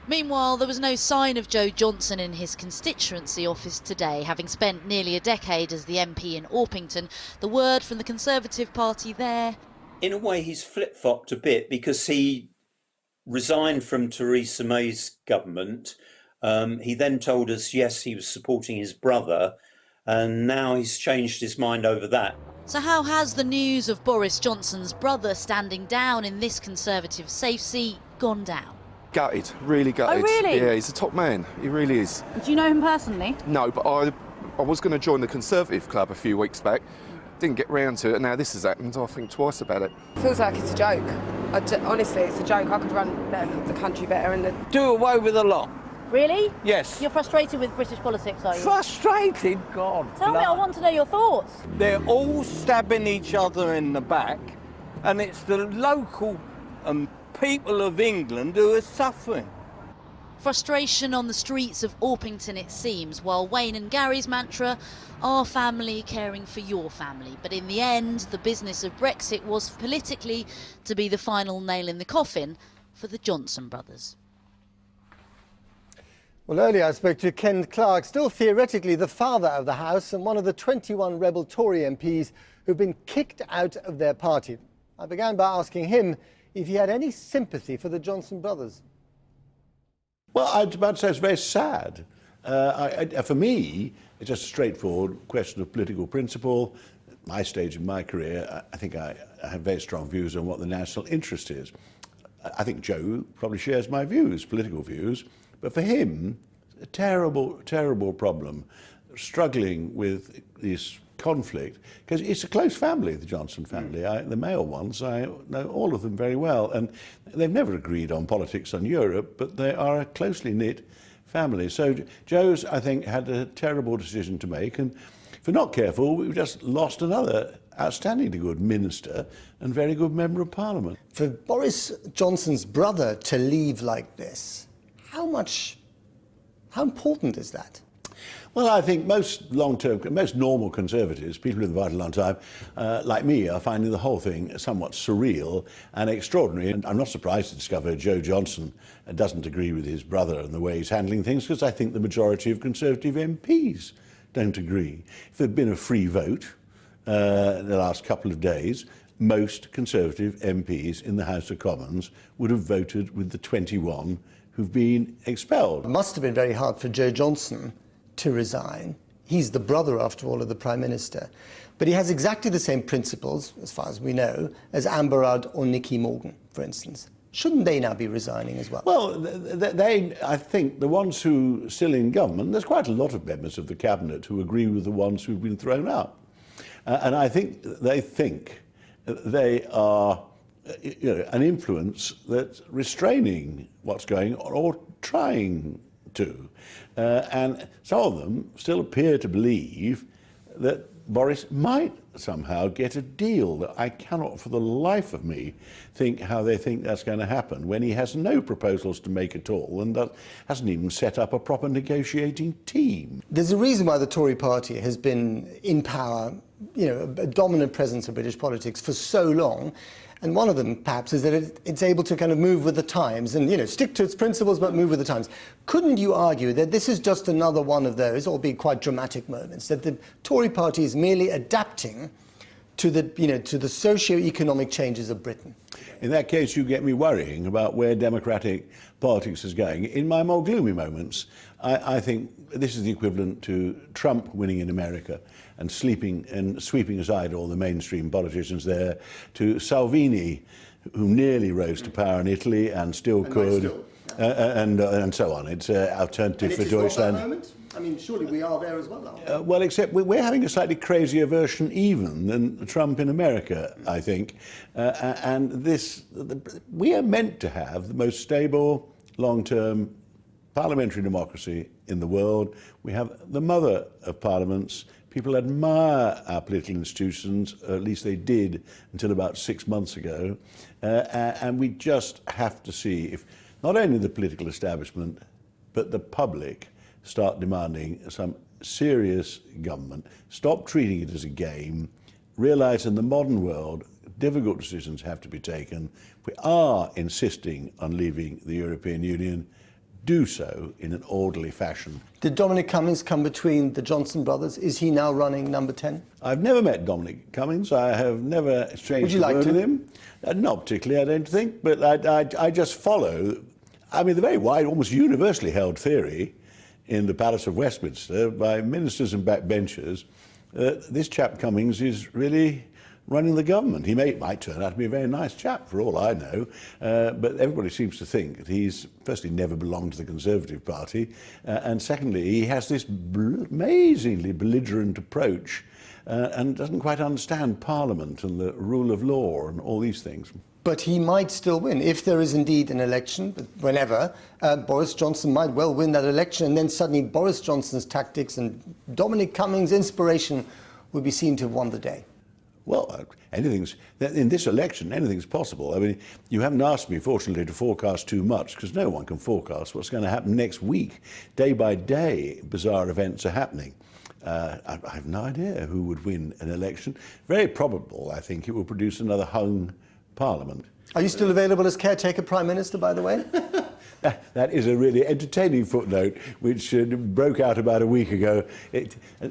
Meanwhile, there was no sign of Joe Johnson in his constituency office today, having spent nearly a decade as the MP in Orpington. The word from the Conservative Party there. In a way, he's flip-flopped a bit because he resigned from Theresa May's government. He then told us, yes, he was supporting his brother, and now he's changed his mind over that. So how has the news of Boris Johnson's brother standing down in this Conservative safe seat gone down? Gutted, really gutted. Oh, really? Yeah, he's a top man, he really is. Do you know him personally? No, but I was going to join the Conservative Club a few weeks back, didn't get round to it, and now this has happened, I think twice about it. Feels like it's a joke. Honestly, it's a joke. I could run the country better and do away with the lot. Really? Yes. You're frustrated with British politics, are you? Frustrated? God. Tell me, I want to know your thoughts. They're all stabbing each other in the back, and it's the local people of England who are suffering. Frustration on the streets of Orpington, it seems, while Wayne and Gary's mantra, our family caring for your family. But in the end, the business of Brexit was politically to be the final nail in the coffin for the Johnson brothers. Well, earlier I spoke to Ken Clarke, still theoretically the father of the House and one of the 21 rebel Tory MPs who've been kicked out of their party. I began by asking him if he had any sympathy for the Johnson brothers. Well, I'd about to say it's very sad. For me, it's just a straightforward question of political principle. At my stage in my career, I think I have very strong views on what the national interest is. I think Joe probably shares my views, political views, but for him, a terrible, terrible problem, struggling with this conflict, because it's a close family, the Johnson family. The male ones, I know all of them very well, and they've never agreed on politics on Europe, but they are a closely knit family. So Joe's, I think, had a terrible decision to make, and if we're not careful, we've just lost another outstandingly good minister and very good member of Parliament. For Boris Johnson's brother to leave like this, how important is that? Well, I think most normal Conservatives, people who've been invited a long time, like me, are finding the whole thing somewhat surreal and extraordinary. And I'm not surprised to discover Joe Johnson doesn't agree with his brother and the way he's handling things, because I think the majority of Conservative MPs don't agree. If there'd been a free vote in the last couple of days, most Conservative MPs in the House of Commons would have voted with the 21 who've been expelled. It must have been very hard for Joe Johnson to resign. He's the brother, after all, of the Prime Minister. But he has exactly the same principles, as far as we know, as Amber Rudd or Nicky Morgan, for instance. Shouldn't they now be resigning as well? Well, I think the ones who are still in government, there's quite a lot of members of the Cabinet who agree with the ones who've been thrown out. And I think they are an influence that's restraining what's going on, or trying to. And some of them still appear to believe that Boris might somehow get a deal. That I cannot for the life of me think how they think that's going to happen when he has no proposals to make at all and hasn't even set up a proper negotiating team. There's a reason why the Tory party has been in power, a dominant presence in British politics for so long. And one of them, perhaps, is that it's able to kind of move with the times and, stick to its principles but move with the times. Couldn't you argue that this is just another one of those, albeit quite dramatic moments, that the Tory party is merely adapting to the socio-economic changes of Britain? In that case, you get me worrying about where democratic politics is going. In my more gloomy moments, I think this is the equivalent to Trump winning in America and sweeping aside all the mainstream politicians there, to Salvini, who nearly rose to power in Italy and still could, and so on. It's an alternative for Deutschland. That moment? I mean, surely we are there as well, aren't we? Well, except we're having a slightly crazier version even than Trump in America, I think. We are meant to have the most stable, long-term parliamentary democracy in the world. We have the mother of parliaments. People admire our political institutions, or at least they did until about 6 months ago. And we just have to see if not only the political establishment, but the public start demanding some serious government, stop treating it as a game, realise in the modern world difficult decisions have to be taken. If we are insisting on leaving the European Union, do so in an orderly fashion. Did Dominic Cummings come between the Johnson brothers? Is he now running number 10? I've never met Dominic Cummings. I have never exchanged a word with him. Not particularly, I don't think, but I just follow. I mean, the very wide, almost universally held theory in the Palace of Westminster by ministers and backbenchers that this chap Cummings is really running the government. He might turn out to be a very nice chap for all I know, but everybody seems to think that he's firstly never belonged to the Conservative Party, and secondly he has this amazingly belligerent approach and doesn't quite understand Parliament and the rule of law and all these things. But he might still win. If there is indeed an election, whenever, Boris Johnson might well win that election, and then suddenly Boris Johnson's tactics and Dominic Cummings' inspiration would be seen to have won the day. Well, anything's in this election. Anything's possible. I mean, you haven't asked me, fortunately, to forecast too much because no one can forecast what's going to happen next week. Day by day, bizarre events are happening. I have no idea who would win an election. Very probable, I think, it will produce another hung parliament. Are you still available as caretaker Prime Minister, by the way? That is a really entertaining footnote which broke out about a week ago.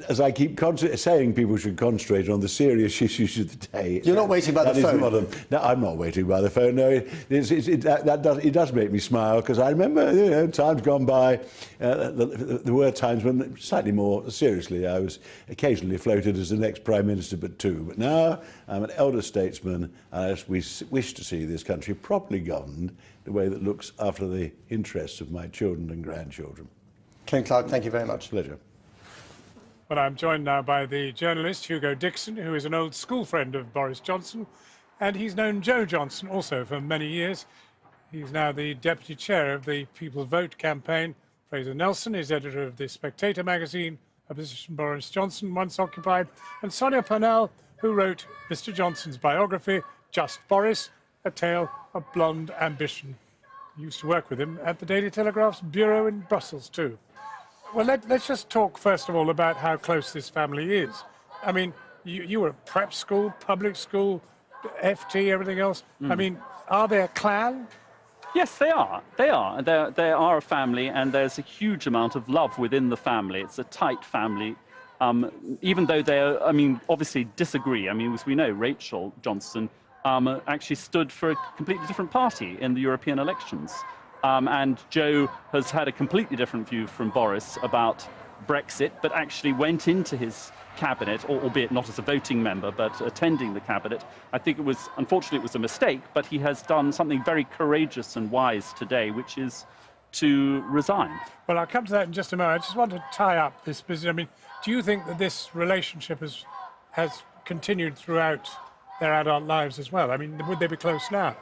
As I keep saying, people should concentrate on the serious issues of the day. You're not waiting by the phone? No, I'm not waiting by the phone. No, it does make me smile because I remember, times gone by. There were times when, slightly more seriously, I was occasionally floated as the next Prime Minister, but two. But now I'm an elder statesman, and we wish to see this country properly governed in a way that looks after the interests of my children and grandchildren. Ken Clarke, thank you very much. Pleasure. Well, I'm joined now by the journalist Hugo Dixon, who is an old school friend of Boris Johnson, and he's known Joe Johnson also for many years. He's now the deputy chair of the People's Vote campaign. Fraser Nelson is editor of The Spectator magazine, a position Boris Johnson once occupied, and Sonia Purnell, who wrote Mr. Johnson's biography, Just Boris, a tale of blonde ambition. I used to work with him at the Daily Telegraph's bureau in Brussels too. Well, let's just talk first of all about how close this family is. I mean, you were at prep school, public school, FT, everything else. I mean, are they a clan? Yes, they are. They are. They are a family, and there's a huge amount of love within the family. It's a tight family. Even though they, obviously disagree. I mean, as we know, Rachel Johnson actually stood for a completely different party in the European elections. And Joe has had a completely different view from Boris about Brexit, but actually went into his cabinet, albeit not as a voting member, but attending the cabinet. I think it was, unfortunately, it was a mistake, but he has done something very courageous and wise today, which is to resign. Well, I'll come to that in just a moment. I just want to tie up this business. I mean, do you think that this relationship has continued throughout their adult lives as well? I mean, would they be close now?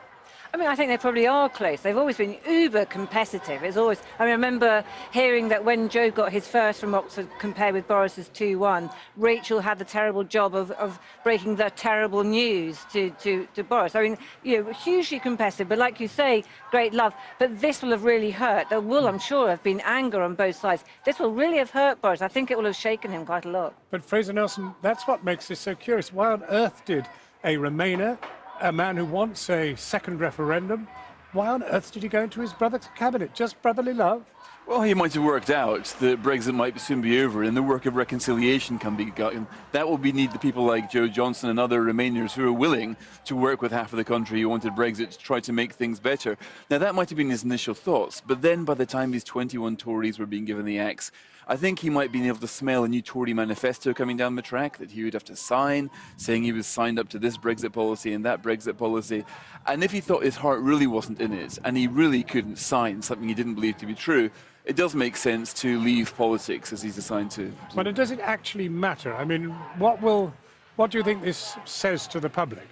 I mean, I think they probably are close. They've always been uber competitive. It's always. I mean, I remember hearing that when Joe got his first from Oxford, compared with Boris's 2-1, Rachel had the terrible job of breaking the terrible news to Boris. I mean, hugely competitive. But like you say, great love. But this will have really hurt. There will, I'm sure, have been anger on both sides. This will really have hurt Boris. I think it will have shaken him quite a lot. But Fraser Nelson, that's what makes this so curious. Why on earth did a Remainer, a man who wants a second referendum, why on earth did he go into his brother's cabinet? Just brotherly love? Well, he might have worked out that Brexit might soon be over and the work of reconciliation can be gotten. That will need the people like Joe Johnson and other Remainers who are willing to work with half of the country who wanted Brexit to try to make things better. Now, that might have been his initial thoughts, but then by the time these 21 Tories were being given the axe, I think he might be able to smell a new Tory manifesto coming down the track that he would have to sign, saying he was signed up to this Brexit policy and that Brexit policy. And if he thought his heart really wasn't in it, and he really couldn't sign something he didn't believe to be true, it does make sense to leave politics as he's assigned to. But does it actually matter? I mean, what do you think this says to the public?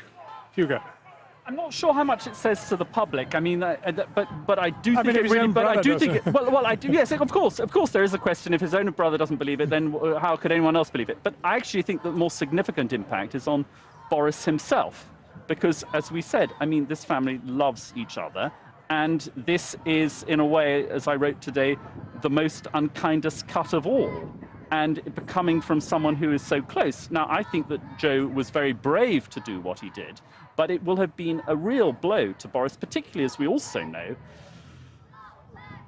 Hugo? I'm not sure how much it says to the public. I mean, but I do think it really. But I do think it, well, I do. Yes, of course, there is a question. If his own brother doesn't believe it, then how could anyone else believe it? But I actually think the more significant impact is on Boris himself, because, as we said, I mean, this family loves each other, and this is, in a way, as I wrote today, the most unkindest cut of all. And coming from someone who is so close. Now, I think that Joe was very brave to do what he did, but it will have been a real blow to Boris, particularly as we also know,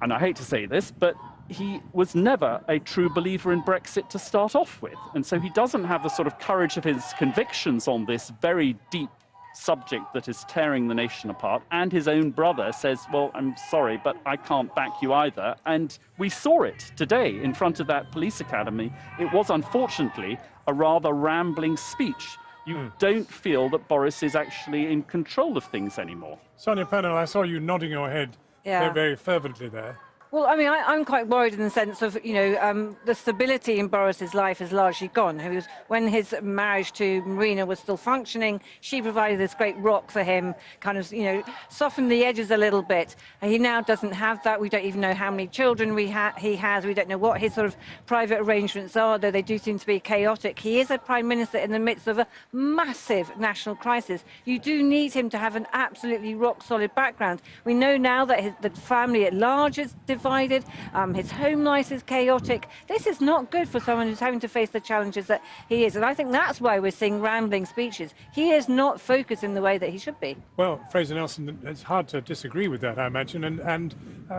and I hate to say this, but he was never a true believer in Brexit to start off with. And so he doesn't have the sort of courage of his convictions on this very deep subject that is tearing the nation apart, and his own brother says, well, I'm sorry, but I can't back you either. And we saw it today in front of that police academy. It was, unfortunately, a rather rambling speech. You don't feel that Boris is actually in control of things anymore. Sonia Purnell, I saw you nodding your head very fervently there. Well, I mean, I'm quite worried in the sense of, the stability in Boris's life is largely gone. When his marriage to Marina was still functioning, she provided this great rock for him, kind of, softened the edges a little bit. And he now doesn't have that. We don't even know how many children he has. We don't know what his sort of private arrangements are, though they do seem to be chaotic. He is a prime minister in the midst of a massive national crisis. You do need him to have an absolutely rock-solid background. We know now that the family at large is divided, his home life is chaotic. This is not good for someone who's having to face the challenges that he is, and I think that's why we're seeing rambling speeches. He is not focused in the way that he should be. Well, Fraser Nelson, it's hard to disagree with that, I imagine, and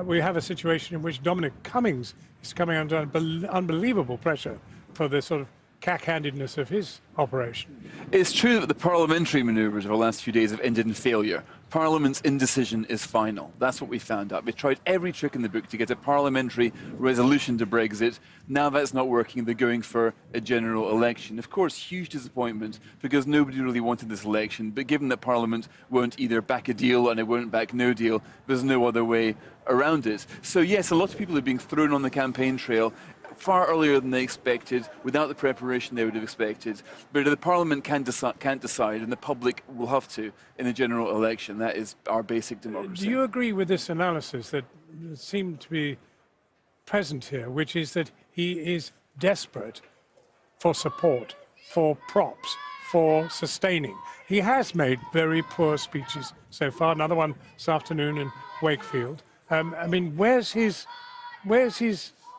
we have a situation in which Dominic Cummings is coming under unbelievable pressure for the sort of cack-handedness of his operation. It's true that the parliamentary manoeuvres of the last few days have ended in failure. Parliament's indecision is final. That's what we found out. We tried every trick in the book to get a parliamentary resolution to Brexit. Now that's not working. They're going for a general election. Of course, huge disappointment because nobody really wanted this election. But given that Parliament won't either back a deal and it won't back no deal, there's no other way around it. So yes, a lot of people are being thrown on the campaign trail far earlier than they expected, without the preparation they would have expected. But the Parliament can't decide, and the public will have to in a general election. That is our basic democracy. Do you agree with this analysis that seemed to be present here, which is that he is desperate for support, for props, for sustaining? He has made very poor speeches so far, another one this afternoon in Wakefield. I mean, where's his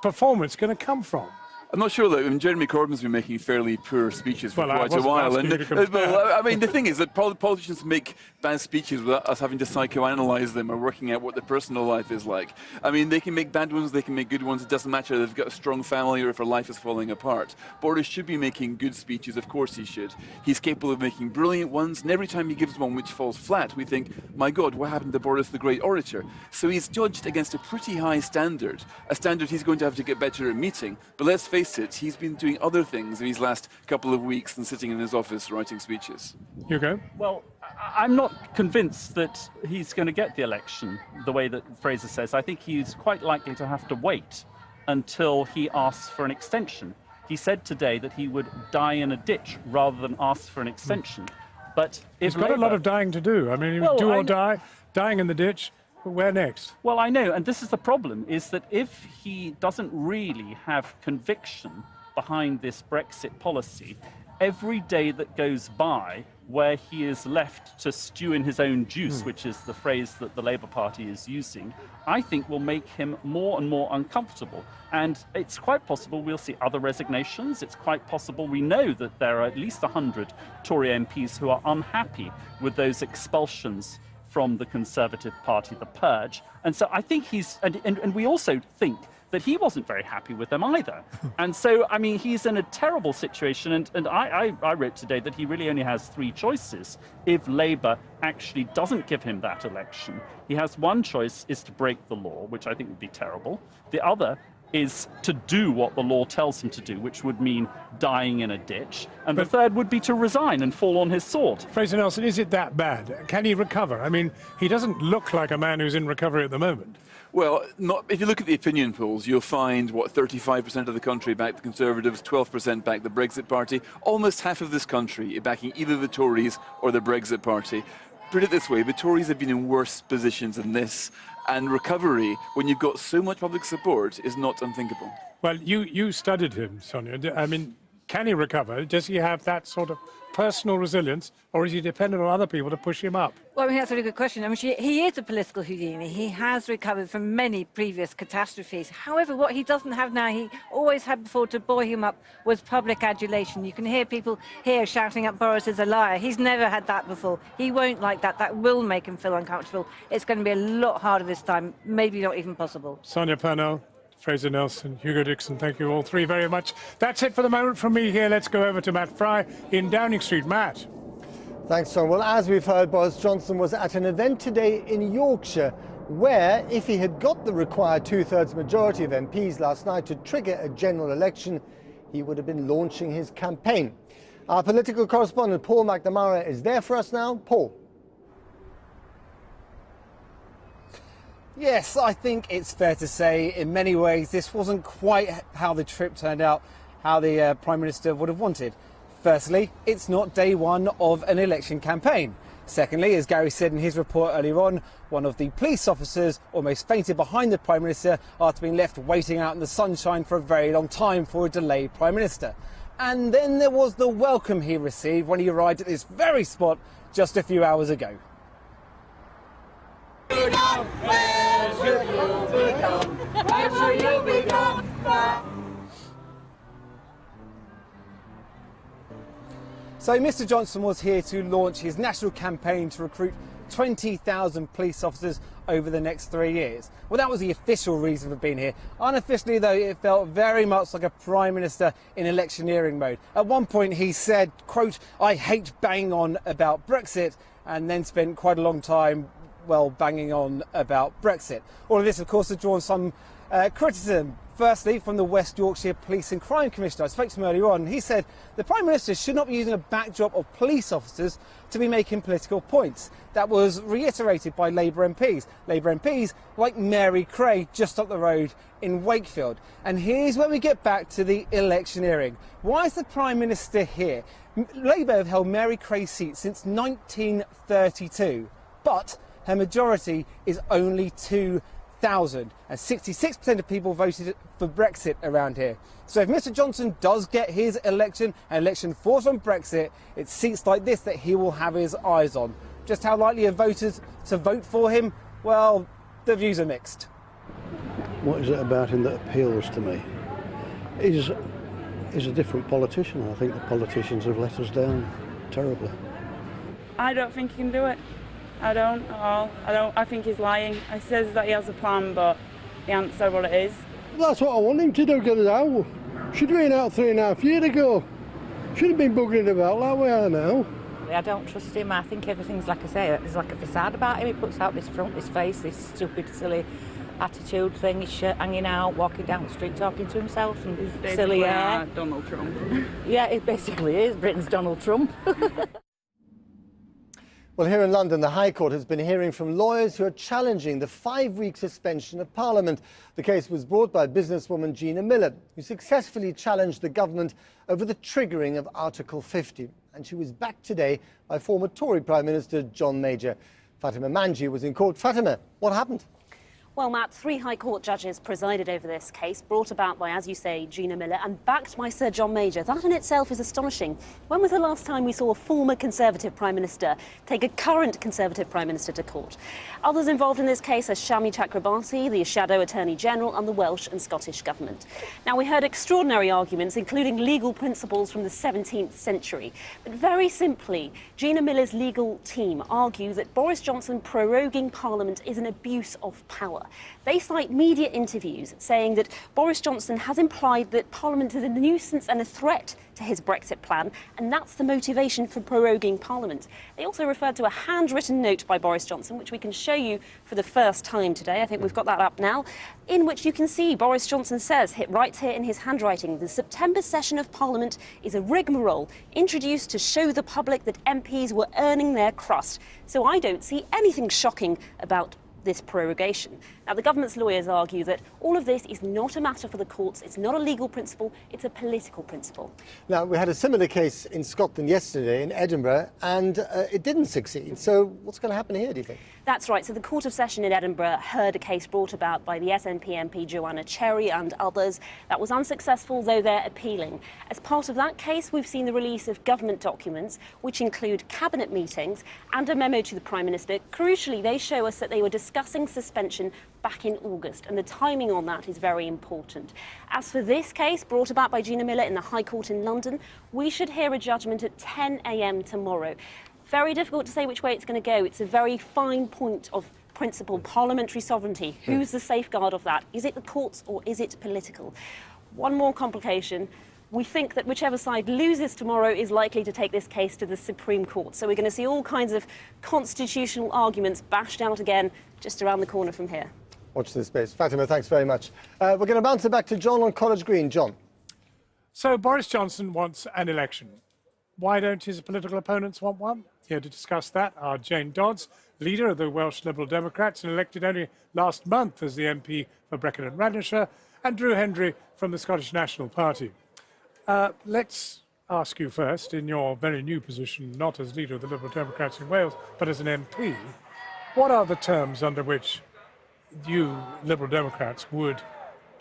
performance going to come from? I'm not sure that Jeremy Corbyn's been making fairly poor speeches for quite a while. And I mean, the thing is that politicians make bad speeches without us having to psychoanalyze them or working out what their personal life is like. I mean, they can make bad ones, they can make good ones. It doesn't matter if they've got a strong family or if their life is falling apart. Boris should be making good speeches. Of course he should. He's capable of making brilliant ones. And every time he gives one which falls flat, we think, my God, what happened to Boris the great orator? So he's judged against a pretty high standard, a standard he's going to have to get better at meeting. But let's face it, he's been doing other things in these last couple of weeks than sitting in his office writing speeches. Hugo? Well, I'm not convinced that he's going to get the election the way that Fraser says. I think he's quite likely to have to wait until he asks for an extension. He said today that he would die in a ditch rather than ask for an extension. But if he's got a lot of dying to do. I mean, do or die, dying in the ditch. Where next? Well, I know, and this is the problem, is that if he doesn't really have conviction behind this Brexit policy, every day that goes by where he is left to stew in his own juice, which is the phrase that the Labour Party is using, I think will make him more and more uncomfortable. And it's quite possible we'll see other resignations. It's quite possible we know that there are at least 100 Tory MPs who are unhappy with those expulsions from the Conservative Party, the Purge. And so I think he's, and we also think that he wasn't very happy with them either. And so, I mean, he's in a terrible situation. And I wrote today that he really only has three choices if Labour actually doesn't give him that election. He has one choice, is to break the law, which I think would be terrible. The other is to do what the law tells him to do, which would mean dying in a ditch. And the third would be to resign and fall on his sword. Fraser Nelson, is it that bad? Can he recover? I mean, he doesn't look like a man who's in recovery at the moment. Well, if you look at the opinion polls, you'll find, 35% of the country back the Conservatives, 12% back the Brexit Party, almost half of this country backing either the Tories or the Brexit Party. Put it this way, the Tories have been in worse positions than this, and recovery, when you've got so much public support, is not unthinkable. Well, you studied him, Sonia. I mean, can he recover? Does he have that sort of personal resilience, or is he dependent on other people to push him up? Well, I mean, that's a really good question. I mean, he is a political Houdini. He has recovered from many previous catastrophes. However, what he doesn't have now, he always had before to buoy him up, was public adulation. You can hear people here shouting at Boris as a liar. He's never had that before. He won't like that. That will make him feel uncomfortable. It's going to be a lot harder this time, maybe not even possible. Sonia Purnell, Fraser Nelson, Hugo Dixon, thank you all three very much. That's it for the moment from me here. Let's go over to Matt Fry in Downing Street. Matt. Thanks, John. Well, as we've heard, Boris Johnson was at an event today in Yorkshire where, if he had got the required two-thirds majority of MPs last night to trigger a general election, he would have been launching his campaign. Our political correspondent, Paul McNamara, is there for us now. Paul. Yes, I think it's fair to say in many ways this wasn't quite how the trip turned out, how the Prime Minister would have wanted. Firstly, it's not day one of an election campaign. Secondly, as Gary said in his report earlier on, one of the police officers almost fainted behind the Prime Minister after being left waiting out in the sunshine for a very long time for a delayed Prime Minister. And then there was the welcome he received when he arrived at this very spot just a few hours ago. So Mr Johnson was here to launch his national campaign to recruit 20,000 police officers over the next 3 years. Well, that was the official reason for being here. Unofficially, though, it felt very much like a Prime Minister in electioneering mode. At one point he said, quote, "I hate banging on about Brexit," and then spent quite a long time, well, banging on about Brexit. All of this, of course, has drawn some criticism. Firstly, from the West Yorkshire Police and Crime Commissioner. I spoke to him earlier on. He said the Prime Minister should not be using a backdrop of police officers to be making political points. That was reiterated by Labour MPs. Labour MPs like Mary Cray just up the road in Wakefield. And here's where we get back to the electioneering. Why is the Prime Minister here? Labour have held Mary Cray's seat since 1932, but her majority is only 2,000, and 66% of people voted for Brexit around here. So if Mr Johnson does get his election, an election forced on Brexit, it's seats like this that he will have his eyes on. Just how likely are voters to vote for him? Well, the views are mixed. What is it about him that appeals to me? He's a different politician. I think the politicians have let us down terribly. I don't think he can do it. I don't at all. I think he's lying. He says that he has a plan, but he hasn't said what it is. That's what I want him to do, get it out. Should have been out 3.5 years ago. Should have been buggering about like we are now. I don't trust him. I think everything's, like I say, there's like a facade about him. He puts out this front, this face, this stupid, silly attitude thing, his shirt hanging out, walking down the street talking to himself and silly hair. Donald Trump. Yeah, it basically is Britain's Donald Trump. Well, here in London, the High Court has been hearing from lawyers who are challenging the 5-week suspension of Parliament. The case was brought by businesswoman Gina Miller, who successfully challenged the government over the triggering of Article 50. And she was backed today by former Tory Prime Minister John Major. Fatima Manji was in court. Fatima, what happened? Well, Matt, 3 High Court judges presided over this case, brought about by, as you say, Gina Miller, and backed by Sir John Major. That in itself is astonishing. When was the last time we saw a former Conservative Prime Minister take a current Conservative Prime Minister to court? Others involved in this case are Shami Chakrabarti, the Shadow Attorney General, and the Welsh and Scottish government. Now, we heard extraordinary arguments, including legal principles from the 17th century. But very simply, Gina Miller's legal team argue that Boris Johnson proroguing Parliament is an abuse of power. They cite media interviews saying that Boris Johnson has implied that Parliament is a nuisance and a threat to his Brexit plan, and that's the motivation for proroguing Parliament. They also referred to a handwritten note by Boris Johnson, which we can show you for the first time today. I think we've got that up now, in which you can see Boris Johnson says, right here in his handwriting, the September session of Parliament is a rigmarole introduced to show the public that MPs were earning their crust. So I don't see anything shocking about this prorogation. Now, the government's lawyers argue that all of this is not a matter for the courts, it's not a legal principle, it's a political principle. Now, we had a similar case in Scotland yesterday, in Edinburgh, and it didn't succeed. So what's going to happen here, do you think? That's right. So the Court of Session in Edinburgh heard a case brought about by the SNP MP Joanna Cherry and others. That was unsuccessful, though they're appealing. As part of that case, we've seen the release of government documents, which include cabinet meetings and a memo to the Prime Minister. Crucially, they show us that they were discussing suspension back in August, and the timing on that is very important. As for this case, brought about by Gina Miller in the High Court in London, we should hear a judgment at 10 a.m. tomorrow. Very difficult to say which way it's going to go. It's a very fine point of principle, parliamentary sovereignty. Who's the safeguard of that? Is it the courts or is it political? One more complication. We think that whichever side loses tomorrow is likely to take this case to the Supreme Court. So we're going to see all kinds of constitutional arguments bashed out again just around the corner from here. Watch this space. Fatima, thanks very much. We're going to bounce it back to John on College Green. John. So Boris Johnson wants an election. Why don't his political opponents want one? Here to discuss that are Jane Dodds, leader of the Welsh Liberal Democrats and elected only last month as the MP for Brecon and Radnorshire, and Drew Hendry from the Scottish National Party. Let's ask you first, in your very new position, not as leader of the Liberal Democrats in Wales, but as an MP, what are the terms under which you Liberal Democrats would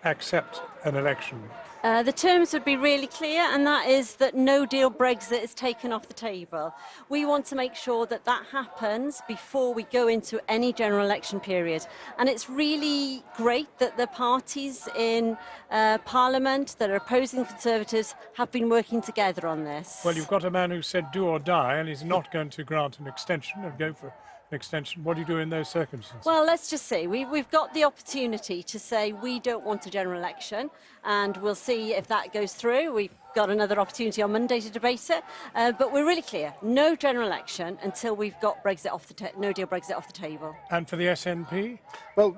accept an election? The terms would be really clear, and that is that no-deal Brexit is taken off the table. We want to make sure that that happens before we go into any general election period. And it's really great that the parties in Parliament that are opposing Conservatives have been working together on this. Well, you've got a man who said do or die, and he's not going to grant an extension and go for an extension. What do you do in those circumstances? Well, let's just see. We've got the opportunity to say we don't want a general election, and we'll see if that goes through. We've got another opportunity on Monday to debate it, but we're really clear: no general election until we've got Brexit off the no-deal Brexit off the table. And for the SNP? Well,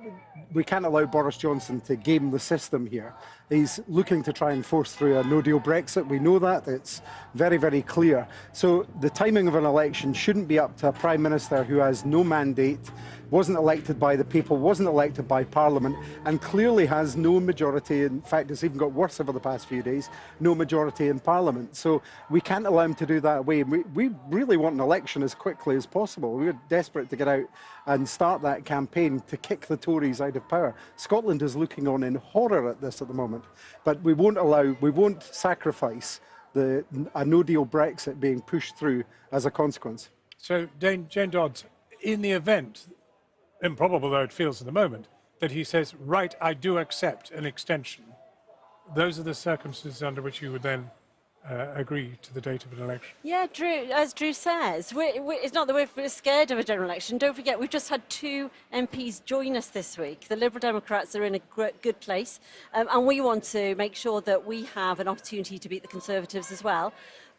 we can't allow Boris Johnson to game the system here. He's looking to try and force through a no-deal Brexit. We know that. It's very, very clear. So the timing of an election shouldn't be up to a Prime Minister who has no mandate, wasn't elected by the people, wasn't elected by Parliament, and clearly has no majority. In fact, it's even got worse over the past few days, no majority in Parliament. So we can't allow him to do that way. We really want an election as quickly as possible. We're desperate to get out and start that campaign to kick the Tories out of power. Scotland is looking on in horror at this at the moment, but we won't sacrifice a no-deal Brexit being pushed through as a consequence. So, Jane Dodds, in the event, improbable though it feels at the moment, that he says, right, I do accept an extension, those are the circumstances under which you would then agree to the date of an election? Yeah, Drew, as Drew says, it's not that we're scared of a general election. Don't forget, we've just had 2 MPs join us this week. The Liberal Democrats are in a good place, and we want to make sure that we have an opportunity to beat the Conservatives as well.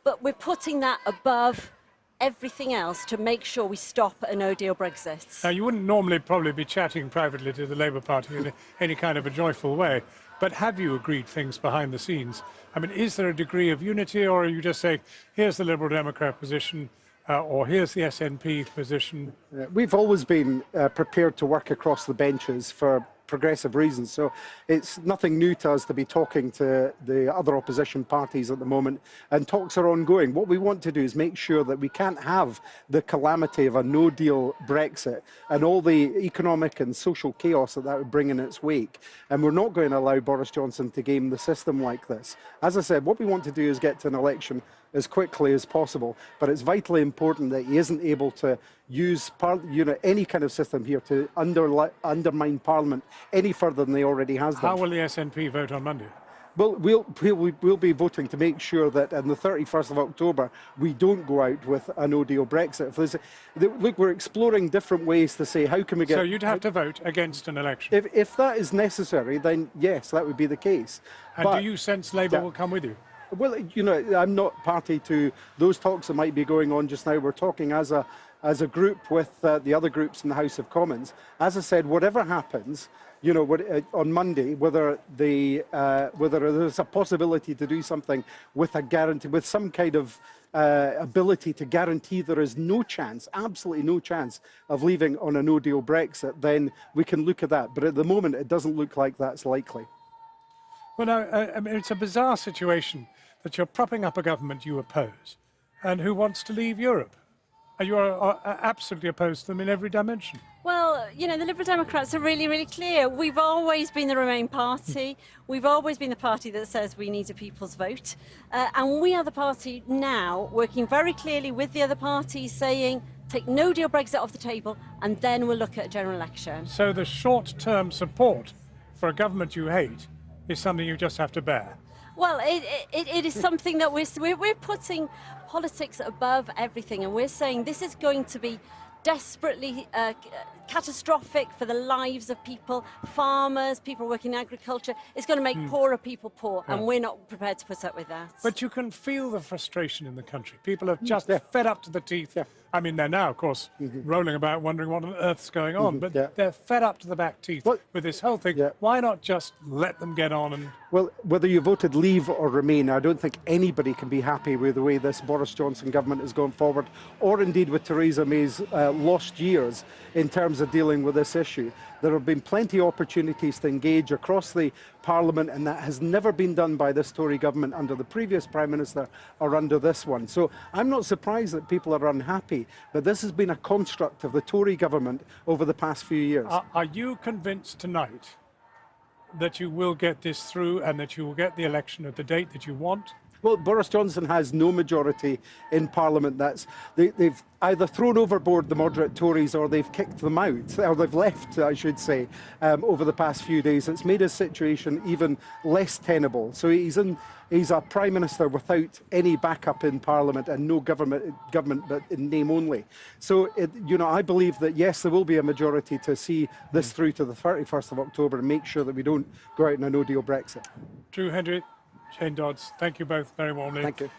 But we're putting that above everything else to make sure we stop a no-deal Brexit. Now, you wouldn't normally probably be chatting privately to the Labour Party in any kind of a joyful way, but have you agreed things behind the scenes? I mean, is there a degree of unity, or are you just saying, here's the Liberal Democrat position, or here's the SNP position? We've always been prepared to work across the benches for progressive reasons, so it's nothing new to us to be talking to the other opposition parties at the moment, and talks are ongoing. What we want to do is make sure that we can't have the calamity of a no-deal Brexit and all the economic and social chaos that would bring in its wake, and we're not going to allow Boris Johnson to game the system like this. As I said, what we want to do is get to an election as quickly as possible, but it's vitally important that he isn't able to use any kind of system here to undermine Parliament any further than he already has done. How will the SNP vote on Monday? Well, we'll be voting to make sure that on the 31st of October we don't go out with a no-deal Brexit. Look, we're exploring different ways to say how can we get... So you'd have to vote against an election? If that is necessary, then yes, that would be the case. And do you sense Labour will come with you? Well, I'm not party to those talks that might be going on just now. We're talking as a group with the other groups in the House of Commons. As I said, whatever happens, on Monday, whether there's a possibility to do something with a guarantee, with some kind of ability to guarantee there is no chance, absolutely no chance of leaving on a no-deal Brexit, then we can look at that. But at the moment, it doesn't look like that's likely. Well, no, I mean, it's a bizarre situation that you're propping up a government you oppose and who wants to leave Europe. And you are absolutely opposed to them in every dimension. Well, the Liberal Democrats are really, really clear. We've always been the Remain party. We've always been the party that says we need a people's vote. And we are the party now working very clearly with the other parties saying, take no-deal Brexit off the table, and then we'll look at a general election. So the short-term support for a government you hate is something you just have to bear? Well, it is something that we're putting politics above everything, and we're saying this is going to be desperately catastrophic for the lives of people, farmers, people working in agriculture. It's going to make poorer people poor, and we're not prepared to put up with that. But you can feel the frustration in the country. People are just fed up to the teeth I mean, they're now, of course, rolling about wondering what on earth's going on, but they're fed up to the back teeth with this whole thing. Why not just let them get on and... Well, whether you voted Leave or Remain, I don't think anybody can be happy with the way this Boris Johnson government has gone forward, or indeed with Theresa May's lost years in terms of dealing with this issue. There have been plenty of opportunities to engage across the Parliament, and that has never been done by this Tory government under the previous Prime Minister or under this one. So I'm not surprised that people are unhappy, but this has been a construct of the Tory government over the past few years. Are you convinced tonight that you will get this through and that you will get the election at the date that you want? Well, Boris Johnson has no majority in Parliament. They've either thrown overboard the moderate Tories or they've kicked them out, or they've left, I should say, over the past few days. It's made his situation even less tenable. So he's a Prime Minister without any backup in Parliament and no government but in name only. So, I believe that, yes, there will be a majority to see this through to the 31st of October and make sure that we don't go out in a no-deal Brexit. Drew Hendry, Jane Dodds, thank you both very warmly. Thank you.